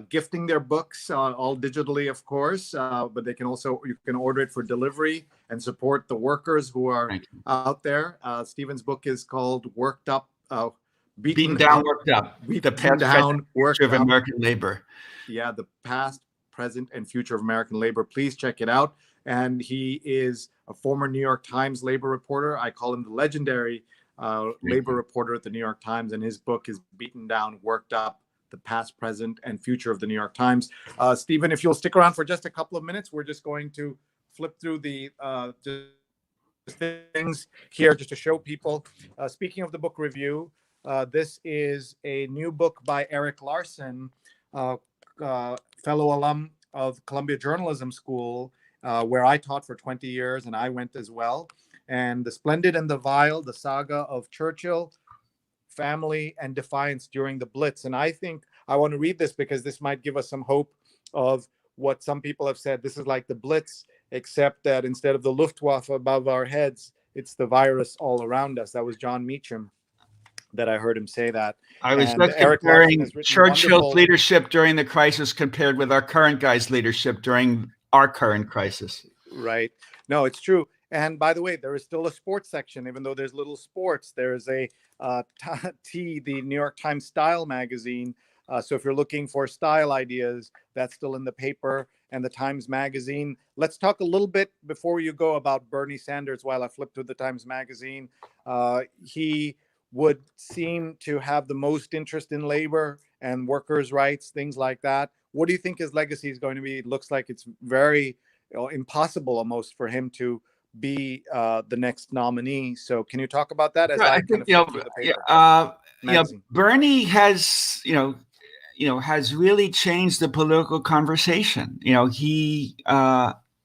gifting their books, all digitally, of course. But they can also, you can order it for delivery and support the workers who are Thank you. out there. Stephen's book is called Worked Up, Beaten Beaten down, Up, worked up. The Beaten past, present, Down, future Worked of Up. American labor. Yeah, the past, present, and future of American labor. Please check it out. And he is a former New York Times labor reporter. I call him the legendary labor reporter at the New York Times. And his book is Beaten Down, Worked Up, the past, present, and future of the New York Times. Stephen, if you'll stick around for just a couple of minutes, we're just going to flip through the things here just to show people. Speaking of the book review, this is a new book by Eric Larson, fellow alum of Columbia Journalism School, where I taught for 20 years, and I went as well. And The Splendid and the Vile, the saga of Churchill, family, and defiance during the Blitz. And I think I want to read this because this might give us some hope of what some people have said. This is like the Blitz, except that instead of the Luftwaffe above our heads, it's the virus all around us. That was John Meacham that I heard him say that. I was And just Eric Larson comparing has written Churchill's wonderful- leadership during the crisis compared with our current guy's leadership during our current crisis. Right. No, it's true. And by the way, there is still a sports section, even though there's little sports. There is a the New York Times Style magazine. So if you're looking for style ideas, that's still in the paper and the Times Magazine. Let's talk a little bit before you go about Bernie Sanders while I flip through the Times Magazine. He would seem to have the most interest in labor and workers' rights, things like that. What do you think his legacy is going to be? It looks like it's very impossible almost for him to be the next nominee. So can you talk about that as I kind of flip through the paper? Bernie has, has really changed the political conversation. He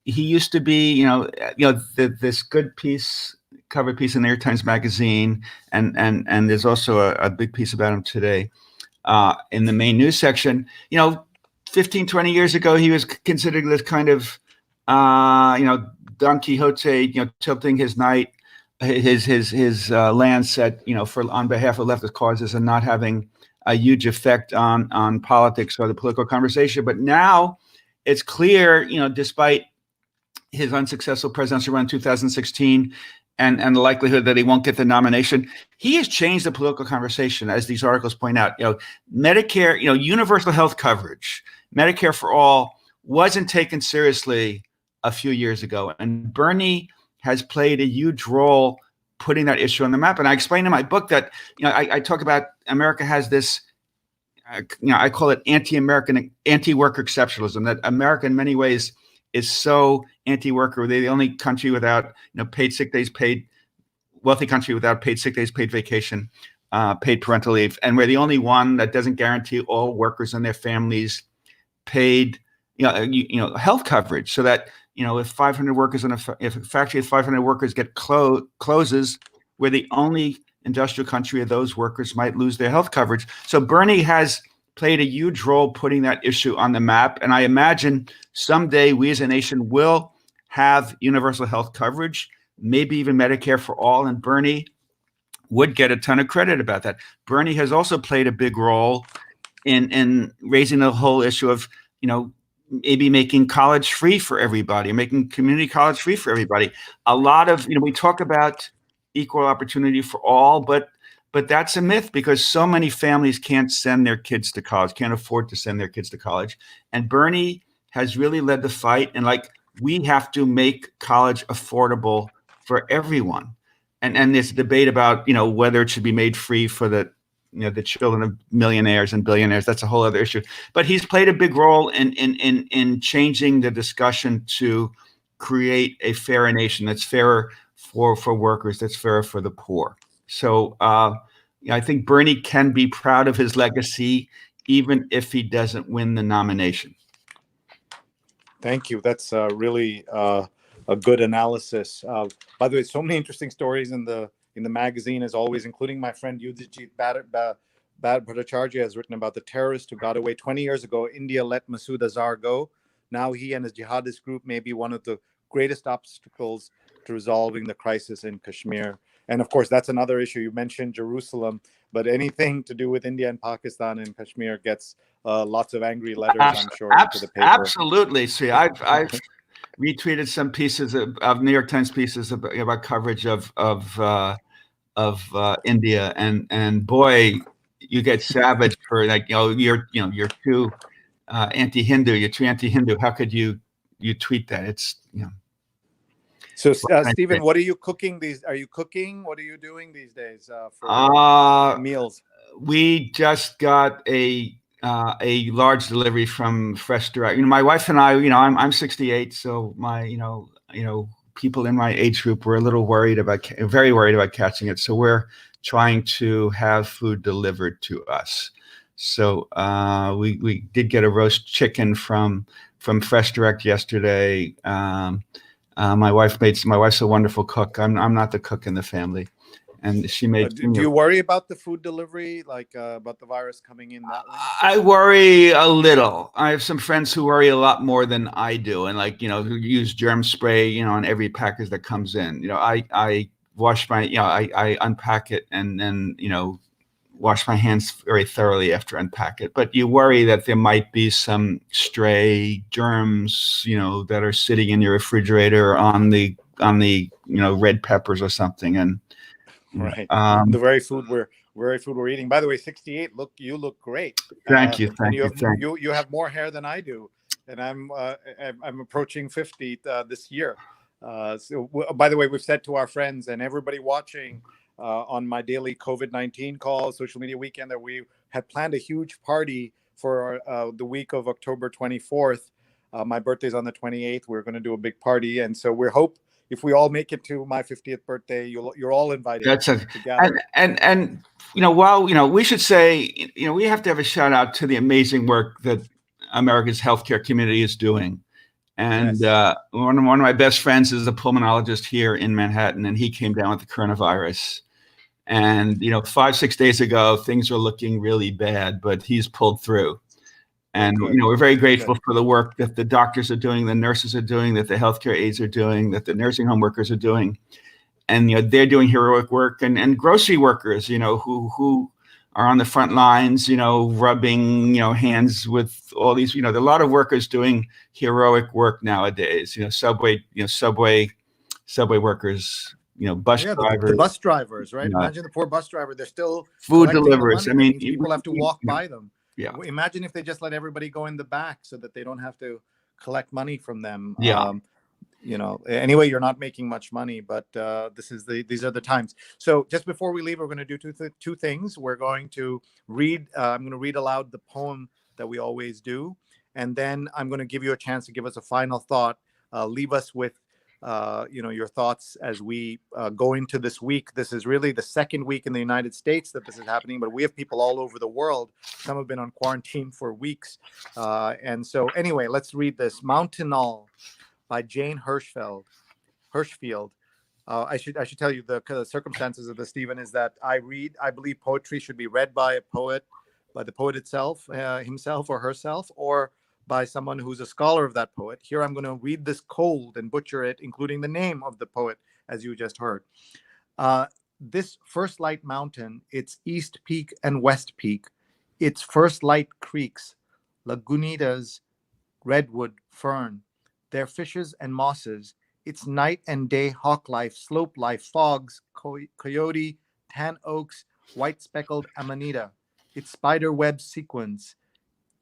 used to be, this good cover piece in the New York Times Magazine, and there's also a big piece about him today in the main news section. 15, 20 years ago, he was considered this kind of, Don Quixote, tilting his knight, his lance at, on behalf of leftist causes and not having a huge effect on politics or the political conversation. But now it's clear, despite his unsuccessful presidential run in 2016 and the likelihood that he won't get the nomination, he has changed the political conversation, as these articles point out. Medicare, universal health coverage, Medicare for all wasn't taken seriously a few years ago. And Bernie has played a huge role putting that issue on the map. And I explain in my book that, I talk about America has this, I call it anti-American, anti-worker exceptionalism, that America in many ways is so anti-worker. They're the only country without, paid sick days, wealthy country without paid sick days, paid vacation, paid parental leave. And we're the only one that doesn't guarantee all workers and their families paid, health coverage, so that, if 500 workers if a factory with 500 workers get closes, we're the only industrial country where those workers might lose their health coverage. So Bernie has played a huge role putting that issue on the map. And I imagine someday we as a nation will have universal health coverage, maybe even Medicare for all. And Bernie would get a ton of credit about that. Bernie has also played a big role in raising the whole issue of, maybe making college free for everybody, making community college free for everybody. A lot of, we talk about equal opportunity for all, but that's a myth because so many families can't send their kids to college, can't afford to send their kids to college. And Bernie has really led the fight. And we have to make college affordable for everyone. And this debate about, whether it should be made free for the children of millionaires and billionaires, that's a whole other issue. But he's played a big role in changing the discussion to create a fairer nation that's fairer for workers, that's fairer for the poor. So I think Bernie can be proud of his legacy, even if he doesn't win the nomination. Thank you. That's really a good analysis. By the way, so many interesting stories in the magazine, as always, including my friend Yudhijit Bhattacharya has written about the terrorist who got away 20 years ago. India let Masood Azhar go. Now he and his jihadist group may be one of the greatest obstacles to resolving the crisis in Kashmir. And of course, that's another issue. You mentioned Jerusalem, but anything to do with India and Pakistan and Kashmir gets lots of angry letters, I'm sure, into the paper. Absolutely. See, I've retweeted some pieces of New York Times pieces about coverage of India, and boy, you get savage for like, you're too anti-Hindu. You're too anti-Hindu. How could you tweet that? It's So, Stephen, what are you cooking Are you cooking? What are you doing these days for meals? We just got a large delivery from Fresh Direct. My wife and I, I'm 68, so my, people in my age group were a little very worried about catching it. So we're trying to have food delivered to us. So we did get a roast chicken from Fresh Direct yesterday. My wife's a wonderful cook. I'm not the cook in the family, and she made. Do you worry about the food delivery, like about the virus coming in that way? I worry a little. I have some friends who worry a lot more than I do, and who use germ spray, on every package that comes in. I wash my, I unpack it and then wash my hands very thoroughly after unpack it. But you worry that there might be some stray germs, that are sitting in your refrigerator on the red peppers or something. And right, the very food we're eating. By the way, 68. You look great. Thank you. You have more hair than I do, and I'm approaching 50 this year. So by the way, we've said to our friends and everybody watching on my daily COVID-19 call, social media weekend, that we had planned a huge party for the week of October 24th. My birthday's on the 28th. We're going to do a big party, and so we hope if we all make it to my 50th birthday, you're all invited. And while we should say, we have to have a shout out to the amazing work that America's healthcare community is doing. And yes. One of my best friends is a pulmonologist here in Manhattan, and he came down with the coronavirus. And 5-6 days ago, things were looking really bad, but he's pulled through. And we're very grateful for the work that the doctors are doing, the nurses are doing, that the healthcare aides are doing, that the nursing home workers are doing, and they're doing heroic work. And grocery workers, who are on the front lines, rubbing hands with all these, there are a lot of workers doing heroic work nowadays. Subway workers, bus drivers. The bus drivers, right? Imagine the poor bus driver. They're still food deliverers. I mean, people have to walk by them. Yeah. Imagine if they just let everybody go in the back so that they don't have to collect money from them. Yeah. Anyway, you're not making much money, but these are the times. So just before we leave, we're going to do two things. We're going to read. I'm going to read aloud the poem that we always do, and then I'm going to give you a chance to give us a final thought. Leave us with your thoughts as we go into this week. This is really the second week in the United States that this is happening, but we have people all over the world. Some have been on quarantine for weeks. And so anyway, let's read this. Mountainal by Jane Hirschfield. I should tell you the circumstances of this, Stephen, is that I believe poetry should be read by a poet, by the poet itself, himself or herself, or by someone who's a scholar of that poet. Here I'm going to read this cold and butcher it, including the name of the poet, as you just heard. This First Light Mountain, its East Peak and West Peak, its First Light creeks, lagunitas, redwood, fern, their fishes and mosses, its night and day hawk life, slope life, fogs, coyote, tan oaks, white speckled amanita, its spider web sequence.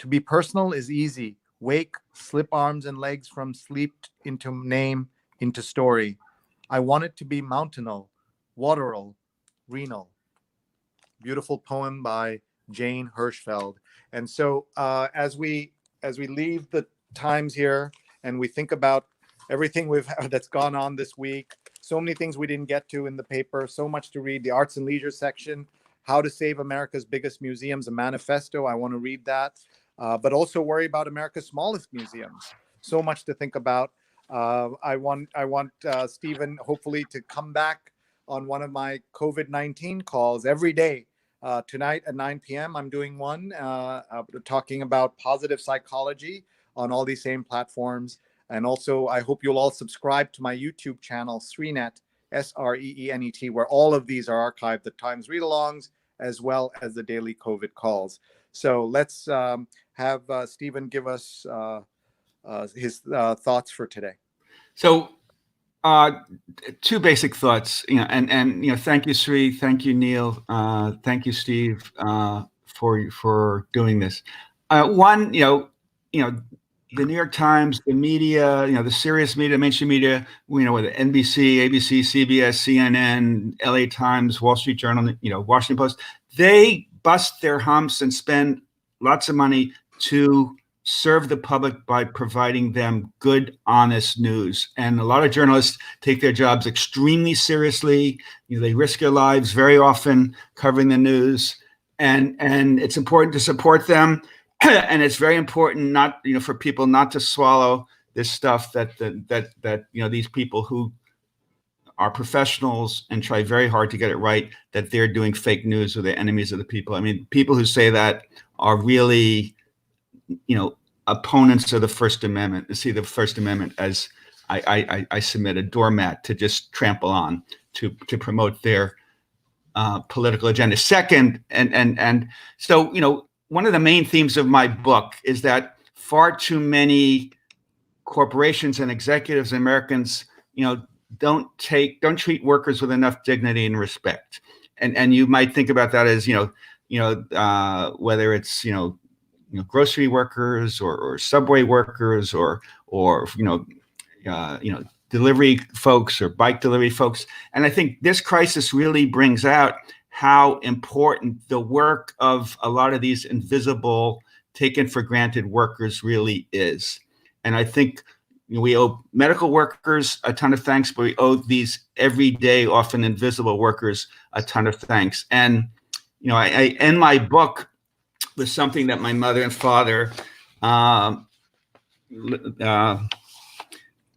To be personal is easy. Wake, slip arms and legs from sleep into name, into story. I want it to be mountainal, wateral, renal. Beautiful poem by Jane Hirschfield. And so as we leave the Times here and we think about everything that's gone on this week, so many things we didn't get to in the paper, so much to read. The arts and leisure section, How to Save America's Biggest Museums, a manifesto. I want to read that. But also worry about America's smallest museums. So much to think about. I want Stephen hopefully to come back on one of my COVID-19 calls every day. Tonight at 9 p.m. I'm doing one talking about positive psychology on all these same platforms. And also I hope you'll all subscribe to my YouTube channel, Srinet, SREENET, where all of these are archived, the Times read-alongs, as well as the daily COVID calls. So let's have Stephen give us his thoughts for today. So, two basic thoughts, and thank you, Sri, thank you, Neil, thank you, Steve, for doing this. One, the New York Times, the media, the serious media, mainstream media, whether NBC, ABC, CBS, CNN, LA Times, Wall Street Journal, Washington Post, they bust their humps and spend lots of money to serve the public by providing them good, honest news. And a lot of journalists take their jobs extremely seriously. They risk their lives very often covering the news, and it's important to support them. And it's very important not, for people not to swallow this stuff that these people who are professionals and try very hard to get it right, that they're doing fake news or they're enemies of the people. I mean, people who say that are really, opponents of the First Amendment, to see the First Amendment as, I submit, a doormat to just trample on to promote their political agenda. Second, and so, one of the main themes of my book is that far too many corporations and executives, Americans, don't treat workers with enough dignity and respect. And you might think about that as, whether it's, grocery workers or subway workers or delivery folks or bike delivery folks. And I think this crisis really brings out how important the work of a lot of these invisible, taken for granted workers really is. And I think we owe medical workers a ton of thanks, but we owe these everyday, often invisible workers a ton of thanks. And, I end my book with something that my mother and father, who are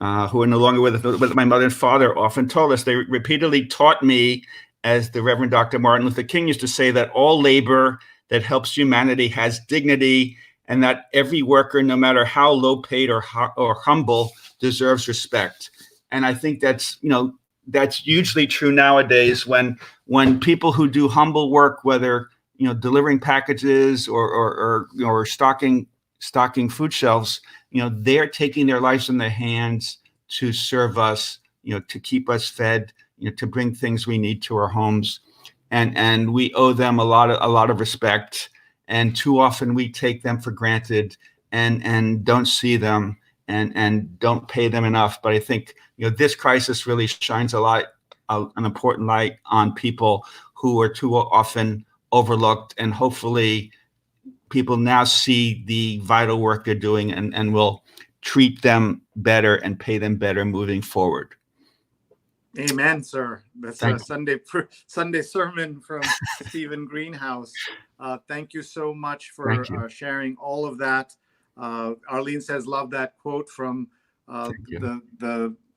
no longer with us, but my mother and father often told us. They repeatedly taught me, as the Reverend Dr. Martin Luther King used to say, that all labor that helps humanity has dignity, and that every worker, no matter how low paid or humble, deserves respect. And I think that's hugely true nowadays when people who do humble work, whether delivering packages or stocking food shelves, they're taking their lives in their hands to serve us, to keep us fed, to bring things we need to our homes, and we owe them a lot of respect. And too often we take them for granted and don't see them and don't pay them enough. But I think this crisis really shines an important light on people who are too often overlooked, and hopefully people now see the vital work they're doing and will treat them better and pay them better moving forward. Amen, sir. That's a Sunday sermon from Stephen Greenhouse. Thank you so much for sharing all of that. Arlene says, love that quote from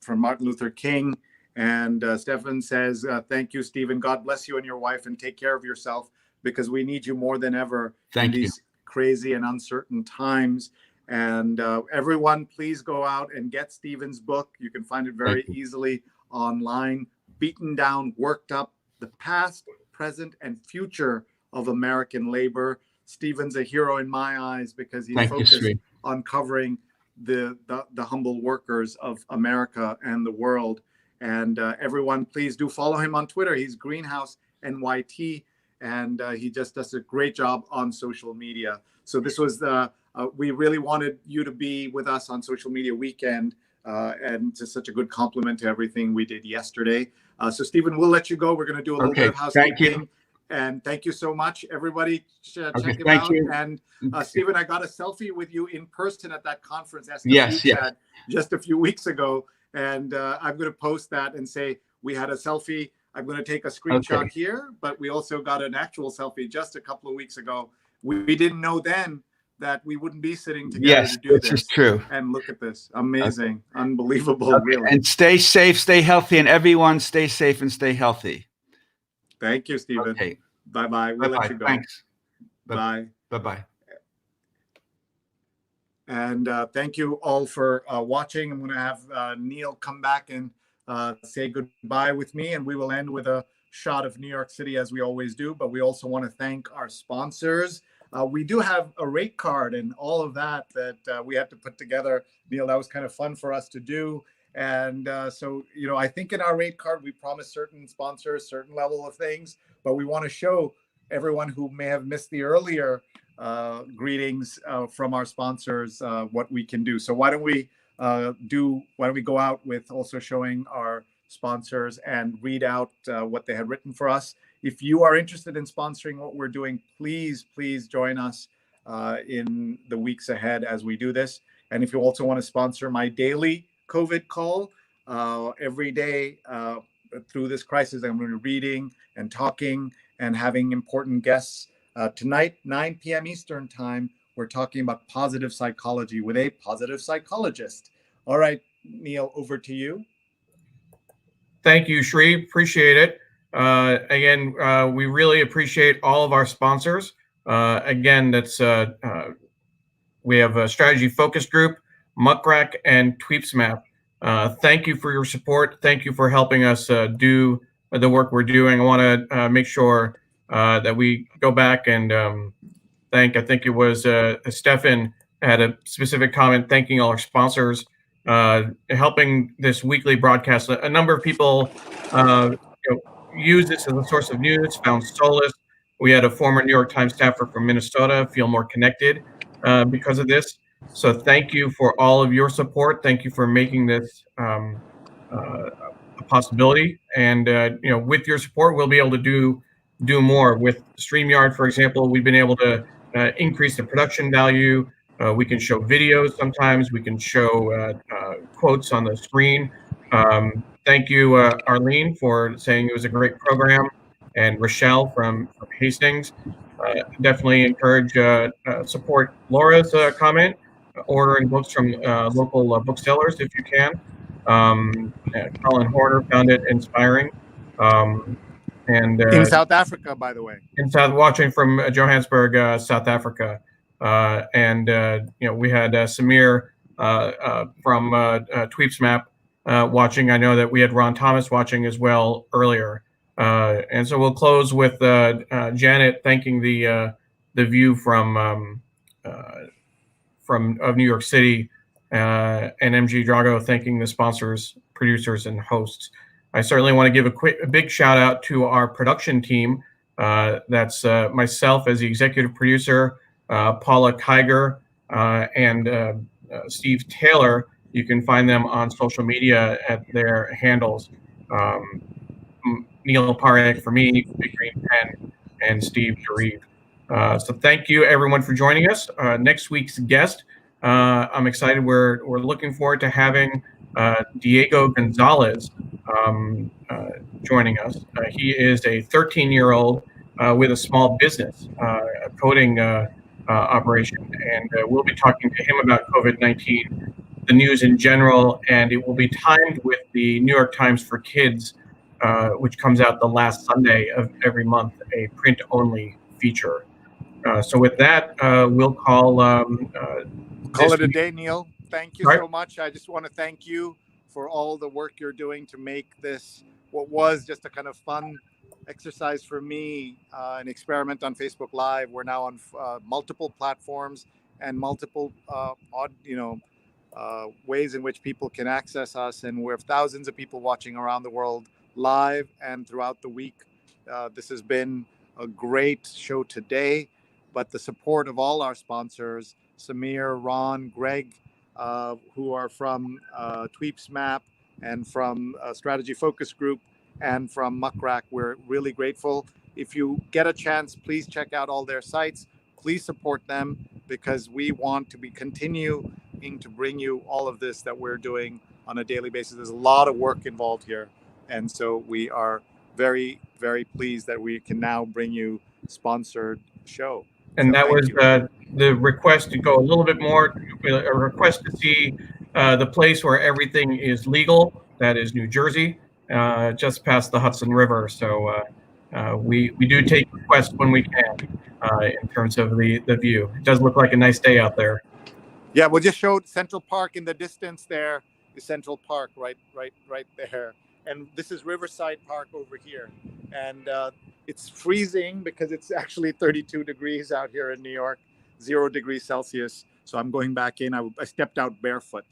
from Martin Luther King. And Stefan says, thank you, Stephen. God bless you and your wife, and take care of yourself, because we need you more than ever in these crazy and uncertain times. And everyone, please go out and get Stephen's book. You can find it very easily online. Beaten Down, Worked Up: The Past, Present, and Future of American Labor. Stephen's a hero in my eyes because he's focused on covering the humble workers of America and the world. And everyone, please do follow him on Twitter. He's Greenhouse NYT, and he just does a great job on social media. So this was we really wanted you to be with us on Social Media Weekend, and just such a good compliment to everything we did yesterday. So Stephen, we'll let you go. We're going to do a little bit of housekeeping. Thank you. And thank you so much, everybody. Check him out. And Stephen, I got a selfie with you in person at that conference, SWChat, just a few weeks ago. And I'm going to post that and say we had a selfie. I'm going to take a screenshot here, but we also got an actual selfie just a couple of weeks ago. We didn't know then that we wouldn't be sitting together to do this. This is true. And look at this. Amazing. Unbelievable, really. And stay safe, stay healthy, and everyone stay safe and stay healthy. Thank you, Stephen. Okay. Bye-bye. We'll let you go. Thanks. Bye. Bye-bye. And thank you all for watching. I'm going to have Neil come back and say goodbye with me, and we will end with a shot of New York City as we always do. But we also want to thank our sponsors. We do have a rate card and all of that we had to put together. Neil, that was kind of fun for us to do. And so, I think in our rate card, we promised certain sponsors, certain level of things, but we want to show everyone who may have missed the earlier greetings from our sponsors what we can do. So why don't we go out with also showing our sponsors and read out what they had written for us. If you are interested in sponsoring what we're doing, please join us in the weeks ahead as we do this. And if you also want to sponsor my daily COVID call every day through this crisis, I'm going to be reading and talking and having important guests. Tonight, 9 p.m. Eastern time, we're talking about positive psychology with a positive psychologist. All right, Neil, over to you. Thank you, Shri. Appreciate it. Again, we really appreciate all of our sponsors. Again, we have a Strategy Focus Group, Muck Rack, and Tweepsmap. Thank you for your support. Thank you for helping us do the work we're doing. I want to make sure that we go back and I think it was Stefan had a specific comment thanking all our sponsors, helping this weekly broadcast. A number of people use this as a source of news, found solace. We had a former New York Times staffer from Minnesota feel more connected because of this. So thank you for all of your support. Thank you for making this a possibility. And with your support, we'll be able to do more. With StreamYard, for example, we've been able to increase the production value. We can show videos sometimes. We can show quotes on the screen. Thank you, Arlene, for saying it was a great program, and Rochelle from Hastings. Definitely encourage support Laura's comment, ordering books from local booksellers if you can. Colin Horner found it inspiring. And in South Africa, by the way. Watching from Johannesburg, South Africa. We had Samir from Tweepsmap watching. I know that we had Ron Thomas watching as well earlier. And so we'll close with Janet thanking the view from New York City, and MG Drago thanking the sponsors, producers, and hosts. I certainly want to give a big shout out to our production team. That's myself as the executive producer, Paula Kiger, and Steve Taylor. You can find them on social media at their handles. Neil Parekh for me, Big Green Pen, and Steve Sharif. So thank you everyone for joining us. Next week's guest, I'm excited. We're looking forward to having Diego Gonzalez joining us. He is a 13-year-old with a small business, a coding operation, and we'll be talking to him about COVID-19, the news in general, and it will be timed with the New York Times for Kids, which comes out the last Sunday of every month, a print-only feature. So with that, we'll call it a day, Neil. Thank you so much. I just want to thank you for all the work you're doing to make this what was just a kind of fun exercise for me, an experiment on Facebook Live. We're now on multiple platforms and multiple ways in which people can access us, and we have thousands of people watching around the world live and throughout the week. This has been a great show today, but the support of all our sponsors, Samir, Ron, Greg, who are from Tweepsmap and from Strategy Focus Group and from Muck Rack, we're really grateful. If you get a chance, please check out all their sites. Please support them, because we want to be continuing to bring you all of this that we're doing on a daily basis. There's a lot of work involved here. And so we are very, very pleased that we can now bring you sponsored show. And that was the request to go a little bit more, a request to see the place where everything is legal. That is New Jersey, just past the Hudson River. So we do take requests when we can in terms of the view. It does look like a nice day out there. Yeah, we'll just show Central Park in the distance there. Central Park right there. And this is Riverside Park over here. And it's freezing because it's actually 32 degrees out here in New York, 0 degrees Celsius. So I'm going back in. I stepped out barefoot.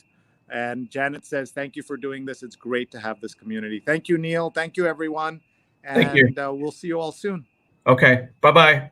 And Janet says, thank you for doing this. It's great to have this community. Thank you, Neil. Thank you, everyone. And Thank you. We'll see you all soon. Okay. Bye-bye.